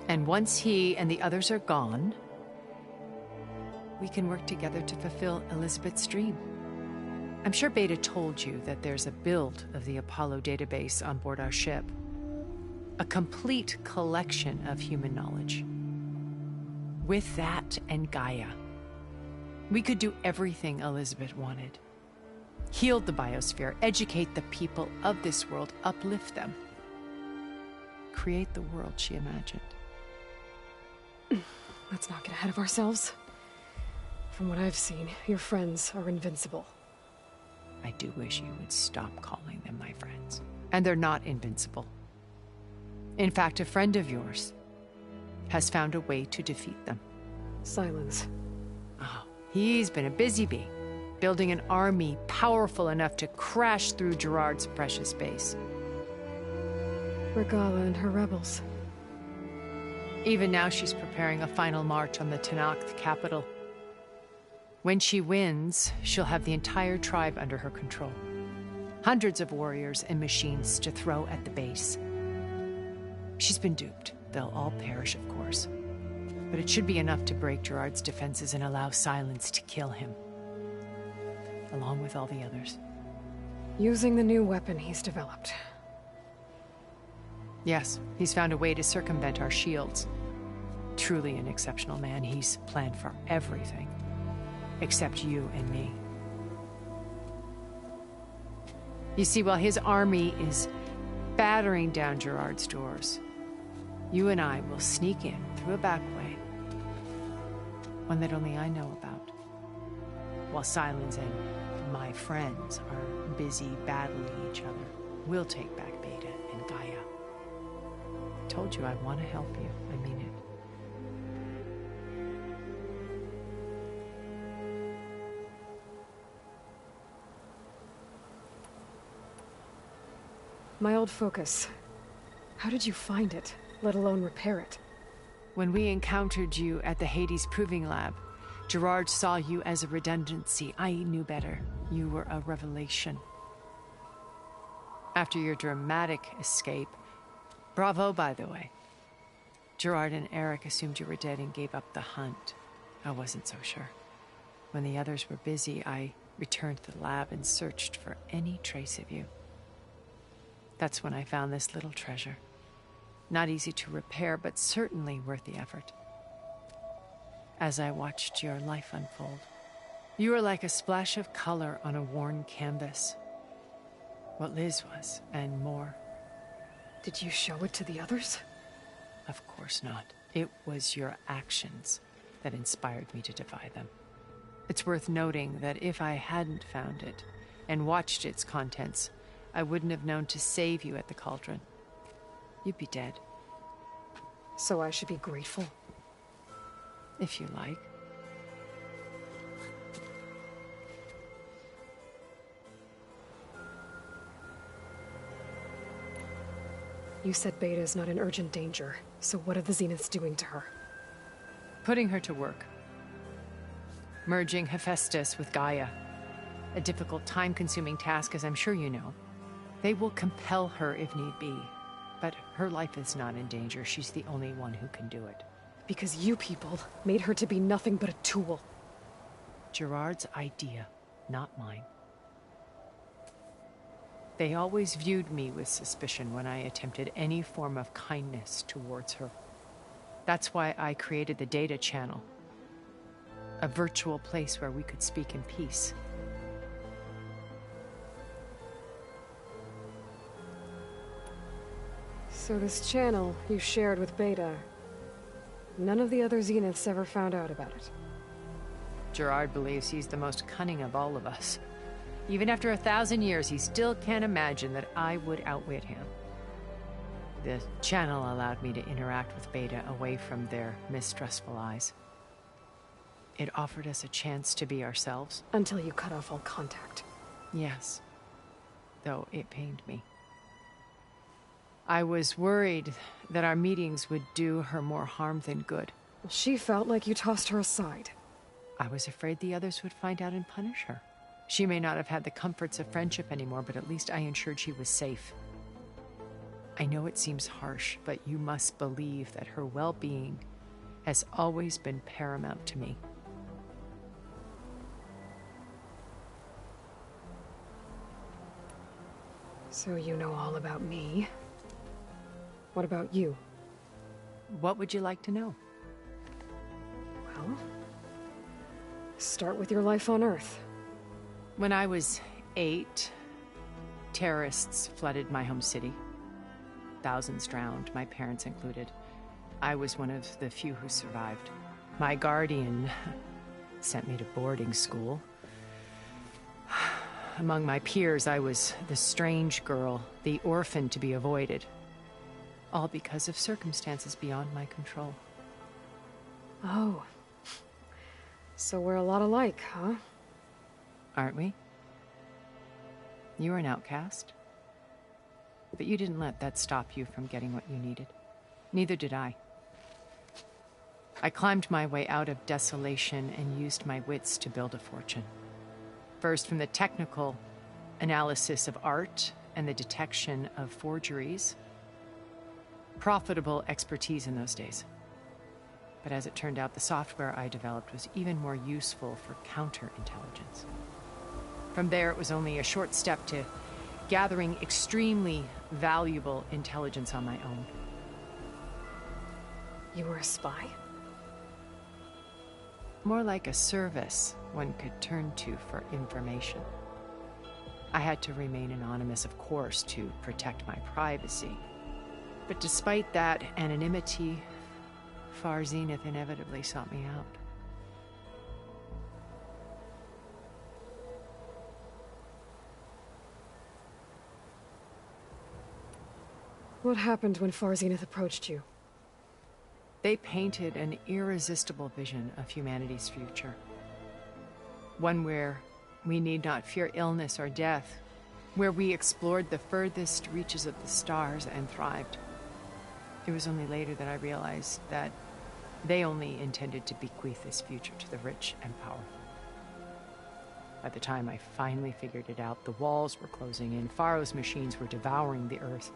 And once he and the others are gone, we can work together to fulfill Elizabeth's dream. I'm sure Beta told you that there's a build of the Apollo database on board our ship. A complete collection of human knowledge. With that and Gaia, we could do everything Elizabeth wanted. Heal the biosphere, educate the people of this world, uplift them. Create the world she imagined. Let's not get ahead of ourselves. From what I've seen, your friends are invincible. I do wish you would stop calling them my friends. And they're not invincible. In fact, a friend of yours has found a way to defeat them. Silence. Oh, he's been a busy bee, building an army powerful enough to crash through Gerard's precious base. Regala and her rebels. Even now she's preparing a final march on the Tenakth capital. When she wins, she'll have the entire tribe under her control. Hundreds of warriors and machines to throw at the base. She's been duped. They'll all perish, of course. But it should be enough to break Gerard's defenses and allow Silence to kill him. Along with all the others. Using the new weapon he's developed. Yes, he's found a way to circumvent our shields. Truly an exceptional man. He's planned for everything. Except you and me. You see, while his army is battering down Gerard's doors, you and I will sneak in through a back way. One that only I know about. While Silence and my friends are busy battling each other, we'll take back Beta and Gaia. I told you I want to help you. I mean it. My old focus. How did you find it, let alone repair it? When we encountered you at the Hades Proving Lab, Gerard saw you as a redundancy. I knew better. You were a revelation. After your dramatic escape, bravo, by the way, Gerard and Eric assumed you were dead and gave up the hunt. I wasn't so sure. When the others were busy, I returned to the lab and searched for any trace of you. That's when I found this little treasure. Not easy to repair, but certainly worth the effort. As I watched your life unfold, you were like a splash of color on a worn canvas. What Liz was, and more. Did you show it to the others? Of course not. It was your actions that inspired me to defy them. It's worth noting that if I hadn't found it and watched its contents, I wouldn't have known to save you at the cauldron. You'd be dead. So I should be grateful? If you like. You said Beta is not in urgent danger, so what are the Zeniths doing to her? Putting her to work. Merging Hephaestus with Gaia. A difficult, time-consuming task, as I'm sure you know. They will compel her if need be. But her life is not in danger. She's the only one who can do it. Because you people made her to be nothing but a tool. Gerard's idea, not mine. They always viewed me with suspicion when I attempted any form of kindness towards her. That's why I created the data channel. A virtual place where we could speak in peace. So this channel you shared with Beta, none of the other Zeniths ever found out about it? Gerard believes he's the most cunning of all of us. Even after 1,000 years, he still can't imagine that I would outwit him. The channel allowed me to interact with Beta away from their mistrustful eyes. It offered us a chance to be ourselves. Until you cut off all contact. Yes. Though it pained me. I was worried that our meetings would do her more harm than good. She felt like you tossed her aside. I was afraid the others would find out and punish her. She may not have had the comforts of friendship anymore, but at least I ensured she was safe. I know it seems harsh, but you must believe that her well-being has always been paramount to me. So you know all about me. What about you? What would you like to know? Well, start with your life on Earth. When I was 8, terrorists flooded my home city. Thousands drowned, my parents included. I was one of the few who survived. My guardian sent me to boarding school. Among my peers, I was the strange girl, the orphan to be avoided. All because of circumstances beyond my control. Oh. So we're a lot alike, huh? Aren't we? You were an outcast. But you didn't let that stop you from getting what you needed. Neither did I. I climbed my way out of desolation and used my wits to build a fortune. First, from the technical analysis of art and the detection of forgeries. Profitable expertise in those days. But as it turned out, the software I developed was even more useful for counterintelligence. From there, it was only a short step to gathering extremely valuable intelligence on my own. You were a spy? More like a service one could turn to for information. I had to remain anonymous, of course, to protect my privacy. But despite that anonymity, Far Zenith inevitably sought me out. What happened when Far Zenith approached you? They painted an irresistible vision of humanity's future. One where we need not fear illness or death, where we explored the furthest reaches of the stars and thrived. It was only later that I realized that they only intended to bequeath this future to the rich and powerful. By the time I finally figured it out, the walls were closing in, Pharaoh's machines were devouring the Earth.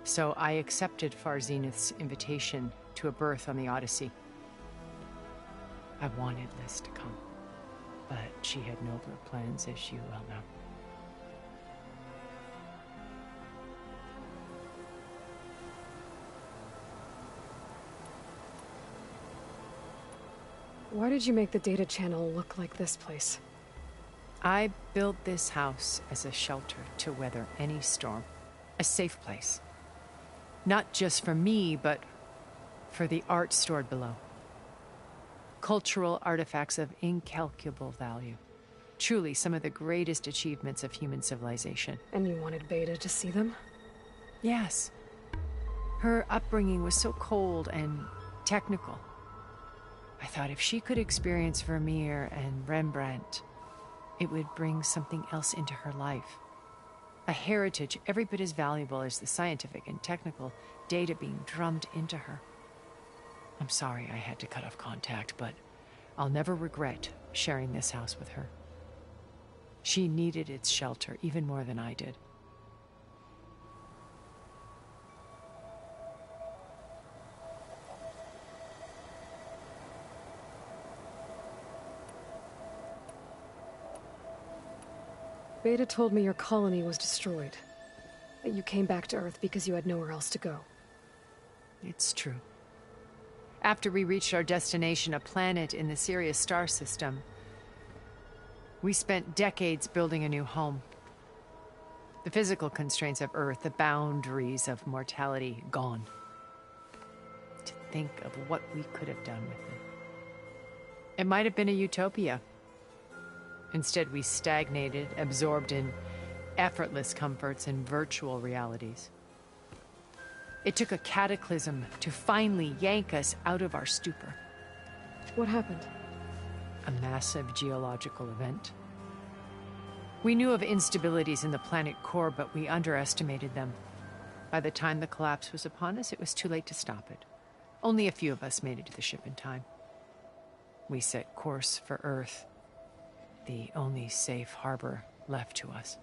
So I accepted Far Zenith's invitation to a berth on the Odyssey. I wanted Liz to come, but she had nobler plans, as you well know. Why did you make the data channel look like this place? I built this house as a shelter to weather any storm. A safe place. Not just for me, but for the art stored below. Cultural artifacts of incalculable value. Truly some of the greatest achievements of human civilization. And you wanted Beta to see them? Yes. Her upbringing was so cold and technical. I thought if she could experience Vermeer and Rembrandt, it would bring something else into her life. A heritage every bit as valuable as the scientific and technical data being drummed into her. I'm sorry I had to cut off contact, but I'll never regret sharing this house with her. She needed its shelter even more than I did. Beta told me your colony was destroyed. That you came back to Earth because you had nowhere else to go. It's true. After we reached our destination, a planet in the Sirius star system, we spent decades building a new home. The physical constraints of Earth, the boundaries of mortality, gone. To think of what we could have done with it. It might have been a utopia. Instead, we stagnated, absorbed in effortless comforts and virtual realities. It took a cataclysm to finally yank us out of our stupor. What happened? A massive geological event. We knew of instabilities in the planet core, but we underestimated them. By the time the collapse was upon us, it was too late to stop it. Only a few of us made it to the ship in time. We set course for Earth, the only safe harbor left to us.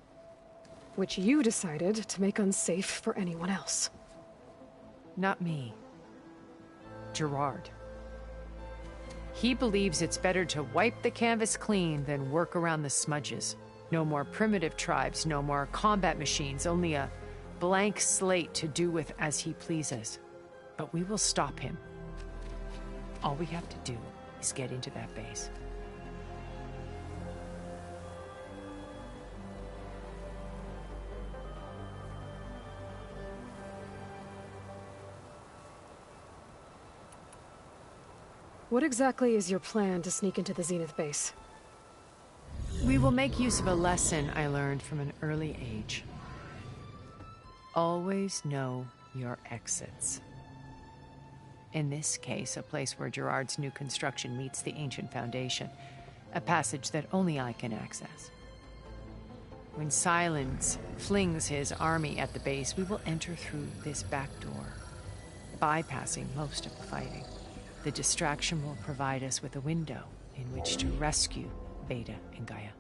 Which you decided to make unsafe for anyone else. Not me. Gerard. He believes it's better to wipe the canvas clean than work around the smudges. No more primitive tribes, no more combat machines, only a blank slate to do with as he pleases. But we will stop him. All we have to do is get into that base. What exactly is your plan to sneak into the Zenith base? We will make use of a lesson I learned from an early age. Always know your exits. In this case, a place where Gerard's new construction meets the ancient foundation, a passage that only I can access. When Silence flings his army at the base, we will enter through this back door, bypassing most of the fighting. The distraction will provide us with a window in which to rescue Beta and Gaia.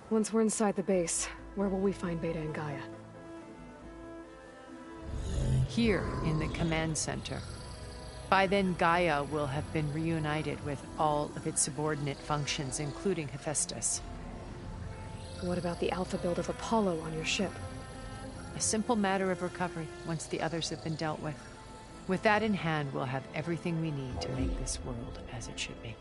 Once we're inside the base, where will we find Beta and Gaia? Here in the command center. By then, Gaia will have been reunited with all of its subordinate functions, including Hephaestus. What about the alpha build of Apollo on your ship? A simple matter of recovery once the others have been dealt with. With that in hand, we'll have everything we need to make this world as it should be.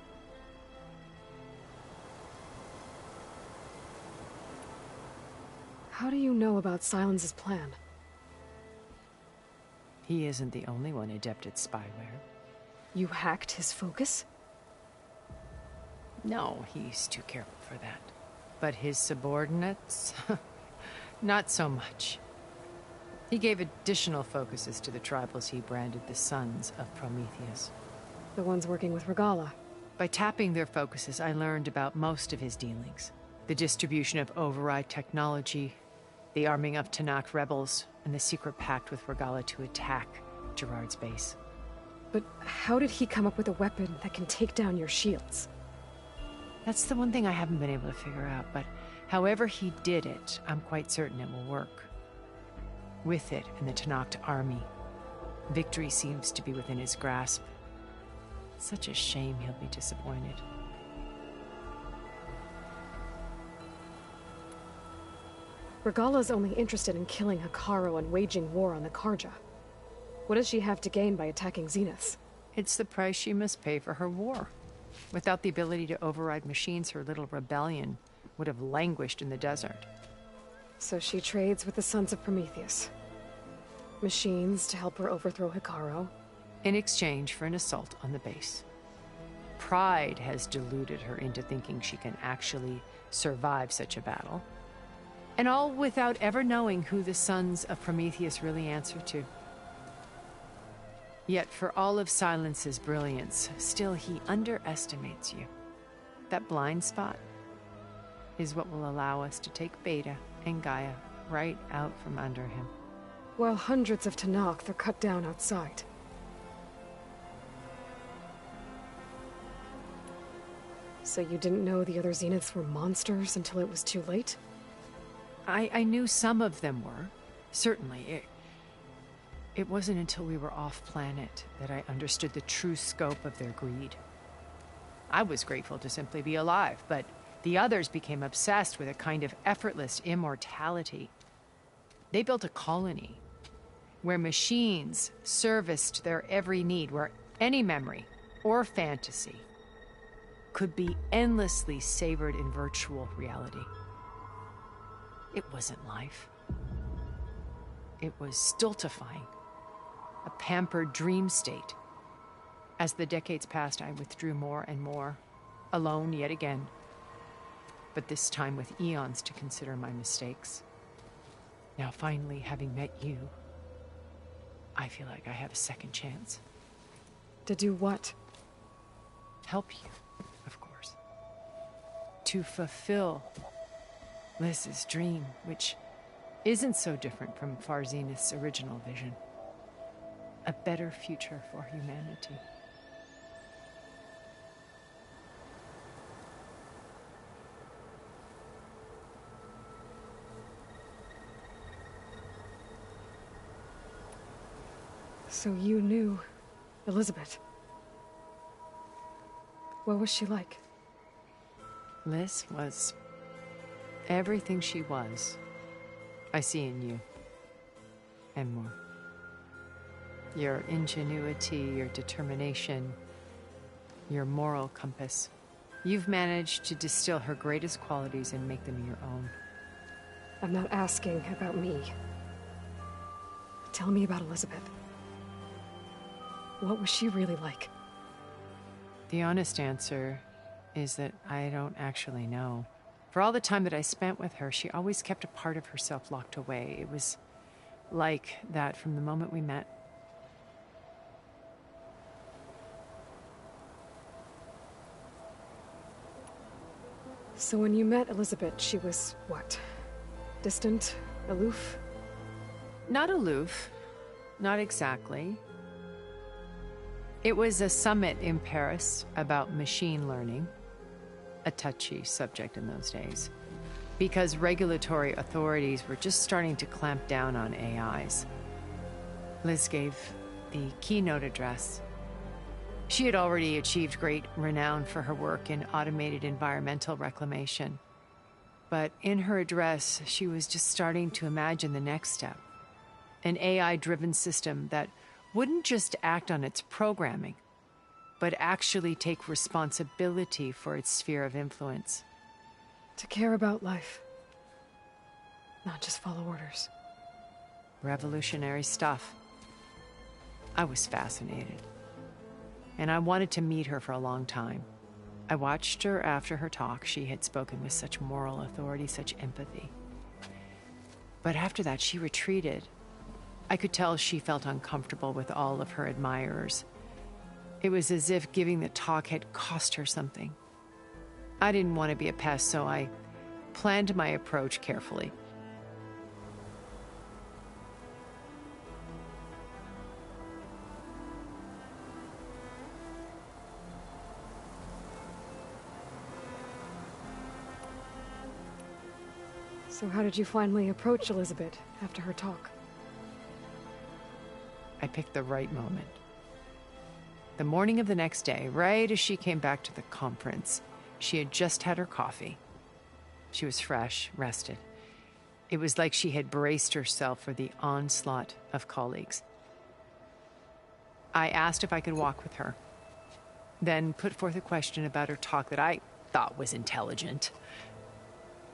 How do you know about Silence's plan? He isn't the only one adept at spyware. You hacked his focus? No, he's too careful for that. But his subordinates? Not so much. He gave additional focuses to the tribals he branded the Sons of Prometheus. The ones working with Regala. By tapping their focuses, I learned about most of his dealings. The distribution of override technology, the arming of Tanakh rebels, and the secret pact with Regala to attack Gerard's base. But how did he come up with a weapon that can take down your shields? That's the one thing I haven't been able to figure out, but however he did it, I'm quite certain it will work. With it and the Tanakh army, victory seems to be within his grasp. Such a shame he'll be disappointed. Regala's only interested in killing Hekarro and waging war on the Karja. What does she have to gain by attacking Zeniths? It's the price she must pay for her war. Without the ability to override machines, her little rebellion would have languished in the desert. So she trades with the Sons of Prometheus. Machines to help her overthrow Hekarro. In exchange for an assault on the base. Pride has deluded her into thinking she can actually survive such a battle. And all without ever knowing who the Sons of Prometheus really answer to. Yet for all of Silence's brilliance, still he underestimates you. That blind spot is what will allow us to take Beta and Gaia right out from under him. While hundreds of Tanakh are cut down outside. So you didn't know the other Zeniths were monsters until it was too late? I knew some of them were. Certainly. It wasn't until we were off-planet that I understood the true scope of their greed. I was grateful to simply be alive, but the others became obsessed with a kind of effortless immortality. They built a colony where machines serviced their every need, where any memory or fantasy could be endlessly savored in virtual reality. It wasn't life. It was stultifying, a pampered dream state. As the decades passed, I withdrew more and more, alone yet again, but this time with eons to consider my mistakes. Now finally, having met you, I feel like I have a second chance. To do what? Help you, of course. To fulfill Liz's dream, which isn't so different from Farzenith's original vision. A better future for humanity. So you knew Elizabeth. What was she like? Liz was everything she was. I see in you. And more. Your ingenuity, your determination, your moral compass. You've managed to distill her greatest qualities and make them your own. I'm not asking about me. Tell me about Elizabeth. What was she really like? The honest answer is that I don't actually know. For all the time that I spent with her, she always kept a part of herself locked away. It was like that from the moment we met. So when you met Elizabeth, she was what? Distant? Aloof? Not aloof. Not exactly. It was a summit in Paris about machine learning. A touchy subject in those days. Because regulatory authorities were just starting to clamp down on AIs. Liz gave the keynote address, She had already achieved great renown for her work in automated environmental reclamation. But in her address, she was just starting to imagine the next step. An AI-driven system that wouldn't just act on its programming, but actually take responsibility for its sphere of influence. To care about life. Not just follow orders. Revolutionary stuff. I was fascinated. And I wanted to meet her for a long time. I watched her after her talk. She had spoken with such moral authority, such empathy. But after that, she retreated. I could tell she felt uncomfortable with all of her admirers. It was as if giving the talk had cost her something. I didn't want to be a pest, so I planned my approach carefully. So how did you finally approach Elizabeth after her talk? I picked the right moment. The morning of the next day, right as she came back to the conference, she had just had her coffee. She was fresh, rested. It was like she had braced herself for the onslaught of colleagues. I asked if I could walk with her, then put forth a question about her talk that I thought was intelligent.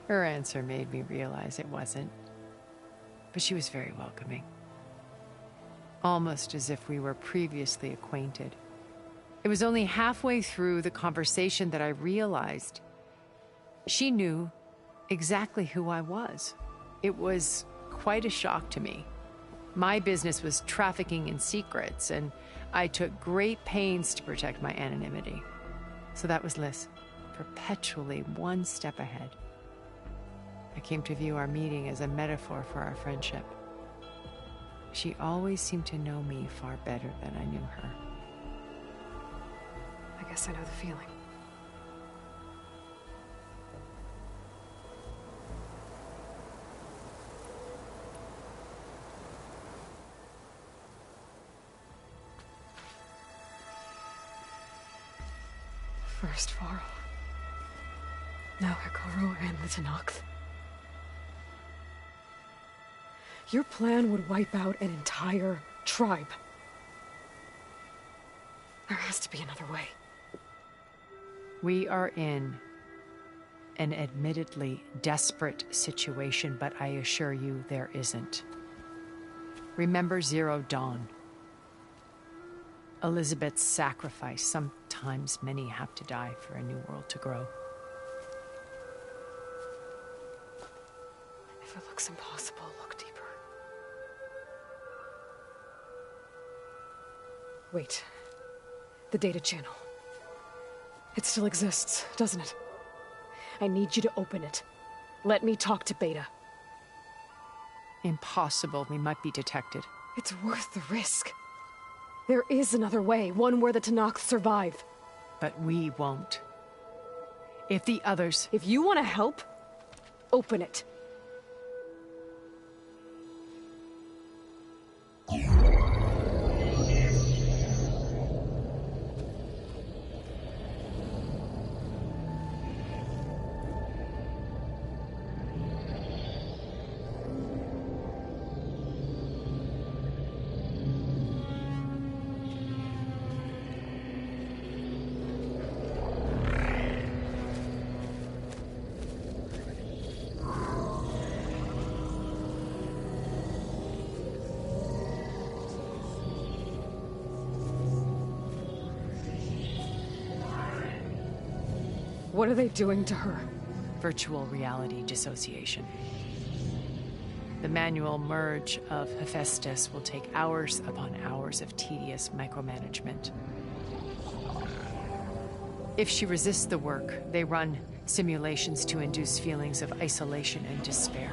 Her answer made me realize it wasn't, but she was very welcoming. Almost as if we were previously acquainted. It was only halfway through the conversation that I realized she knew exactly who I was. It was quite a shock to me. My business was trafficking in secrets, and I took great pains to protect my anonymity. So that was Liz, perpetually one step ahead. I came to view our meeting as a metaphor for our friendship. She always seemed to know me far better than I knew her. I guess I know the feeling. First Varl. Now Hikaru and the Tenakth. Your plan would wipe out an entire tribe. There has to be another way. We are in an admittedly desperate situation, but I assure you there isn't. Remember Zero Dawn. Elizabeth's sacrifice. Sometimes many have to die for a new world to grow. If it looks impossible, look deeper. Wait. The data channel. It still exists, doesn't it? I need you to open it. Let me talk to Beta. Impossible. We might be detected. It's worth the risk. There is another way, one where the Tenakth survive. But we won't. If the others... If you want to help, open it. What are they doing to her? Virtual reality dissociation. The manual merge of Hephaestus will take hours upon hours of tedious micromanagement. If she resists the work, they run simulations to induce feelings of isolation and despair.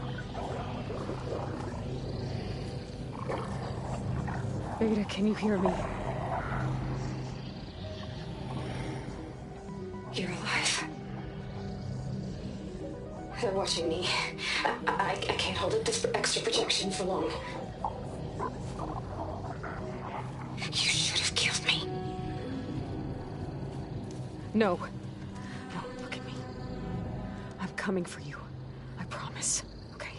Beta, can you hear me? You're alive. They're watching me. I can't hold up this extra projection for long. You should have killed me. No. No, look at me. I'm coming for you. I promise. Okay?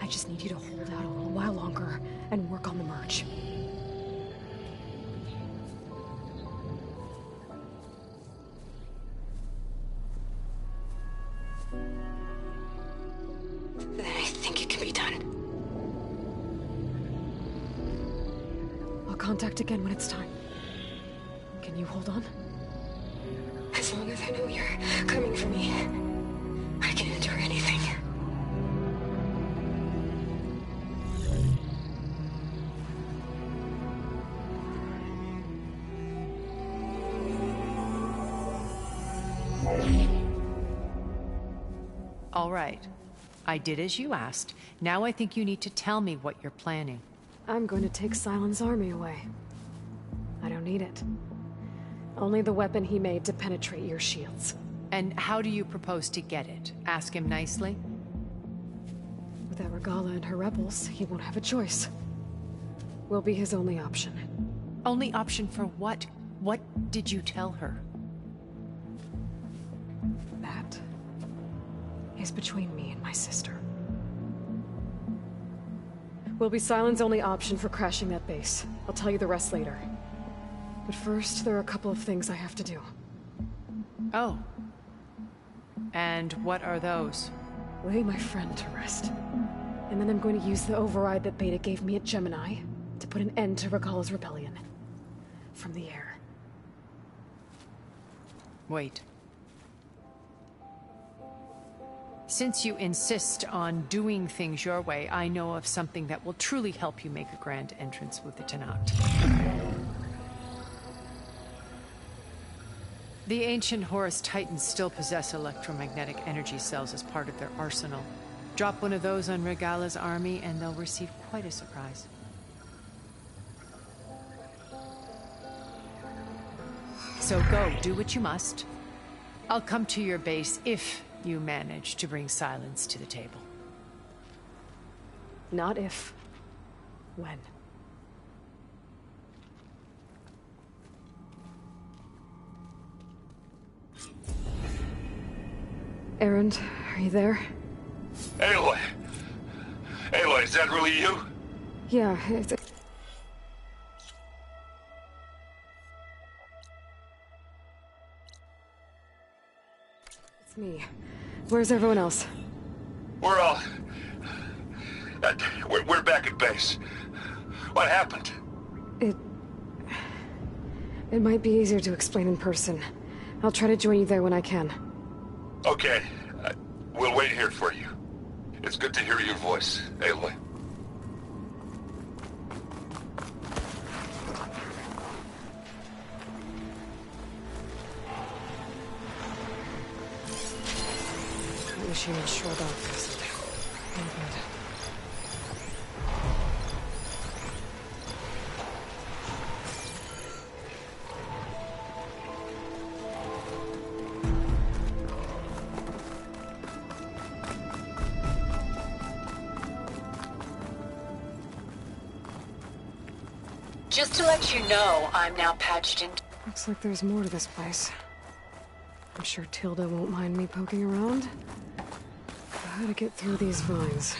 I just need you to hold out a little while longer and work on the merge. Then I think it can be done. I'll contact again when it's time. Can you hold on? As long as I know you're coming for me, I can endure anything. All right. I did as you asked. Now I think you need to tell me what you're planning. I'm going to take Silent's army away. I don't need it. Only the weapon he made to penetrate your shields. And how do you propose to get it? Ask him nicely? Without Regala and her rebels, he won't have a choice. We'll be his only option. Only option for what? What did you tell her? That is between me and my sister. Will be Silent's only option for crashing that base. I'll tell you the rest later. But first, there are a couple of things I have to do. Oh. And what are those? Lay my friend to rest. And then I'm going to use the override that Beta gave me at Gemini to put an end to Regala's rebellion. From the air. Wait. Since you insist on doing things your way, I know of something that will truly help you make a grand entrance with the Tenat. The ancient Horus Titans still possess electromagnetic energy cells as part of their arsenal. Drop one of those on Regala's army and they'll receive quite a surprise. So go, do what you must. I'll come to your base if you manage to bring Silence to the table. Not if. When. Erend, are you there? Aloy! Aloy, is that really you? Yeah, it's me. Where's everyone else? We're all... We're back at base. What happened? It might be easier to explain in person. I'll try to join you there when I can. Okay. We'll wait here for you. It's good to hear your voice, Aloy. That machine was short off yesterday. Oh, good. Just to let you know, I'm now patched in. Looks like there's more to this place. I'm sure Tilda won't mind me poking around. How to get through these vines.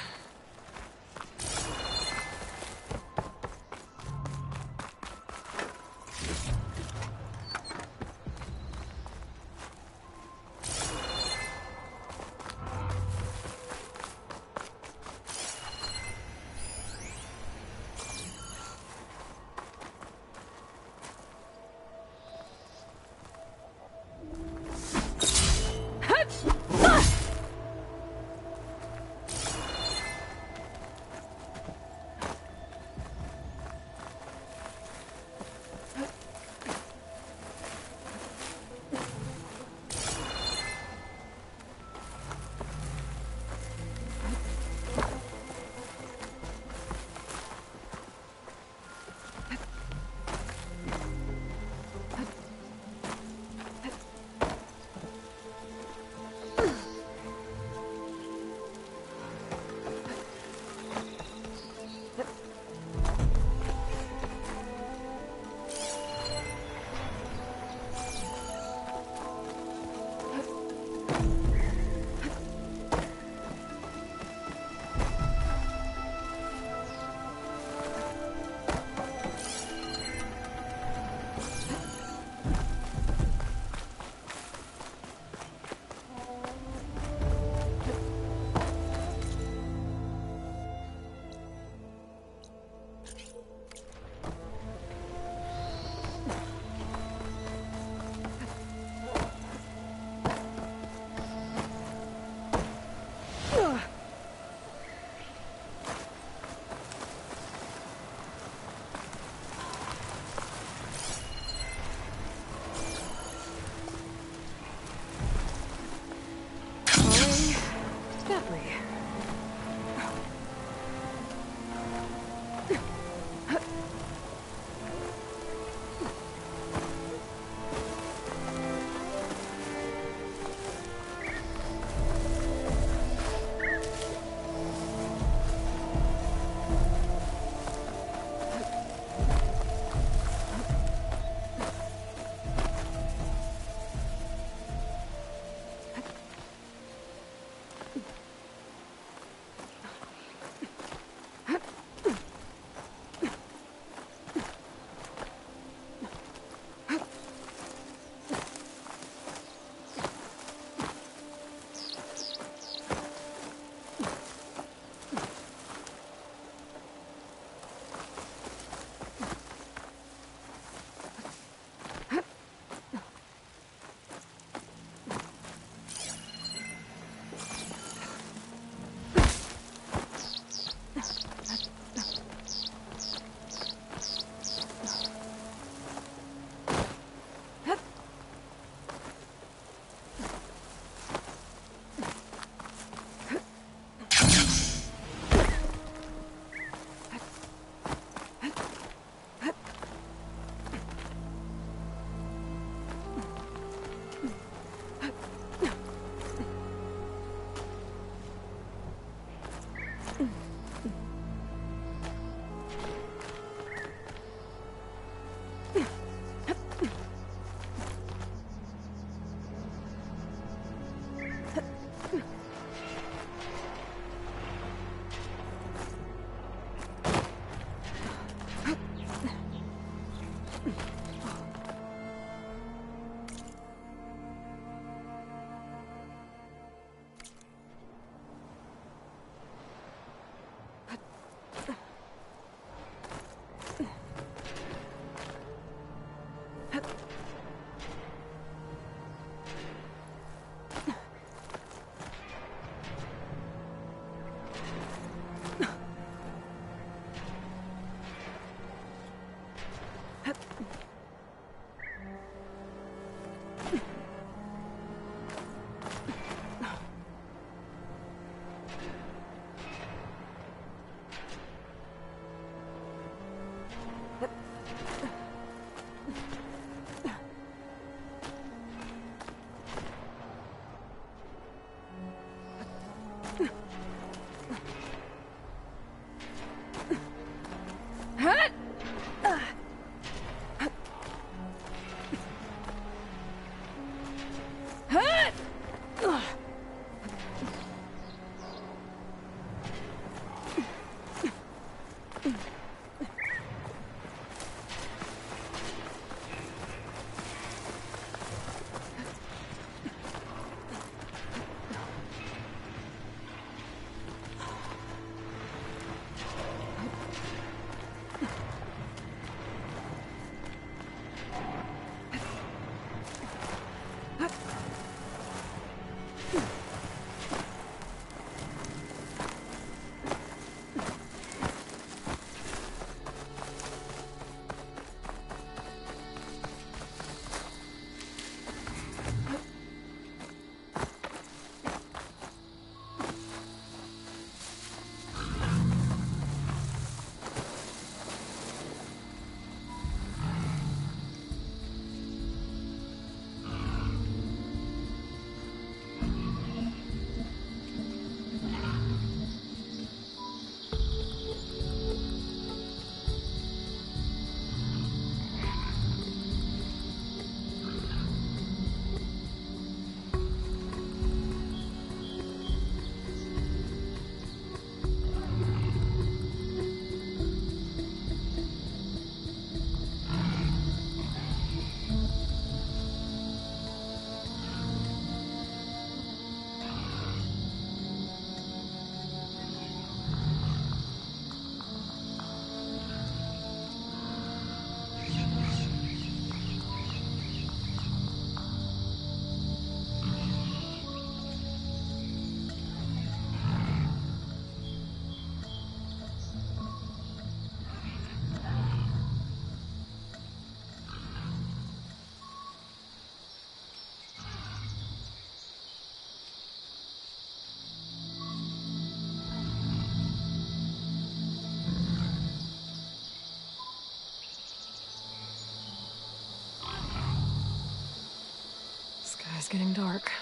It's getting dark.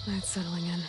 Night's settling in.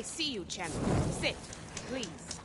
I see you, champion. Sit, please.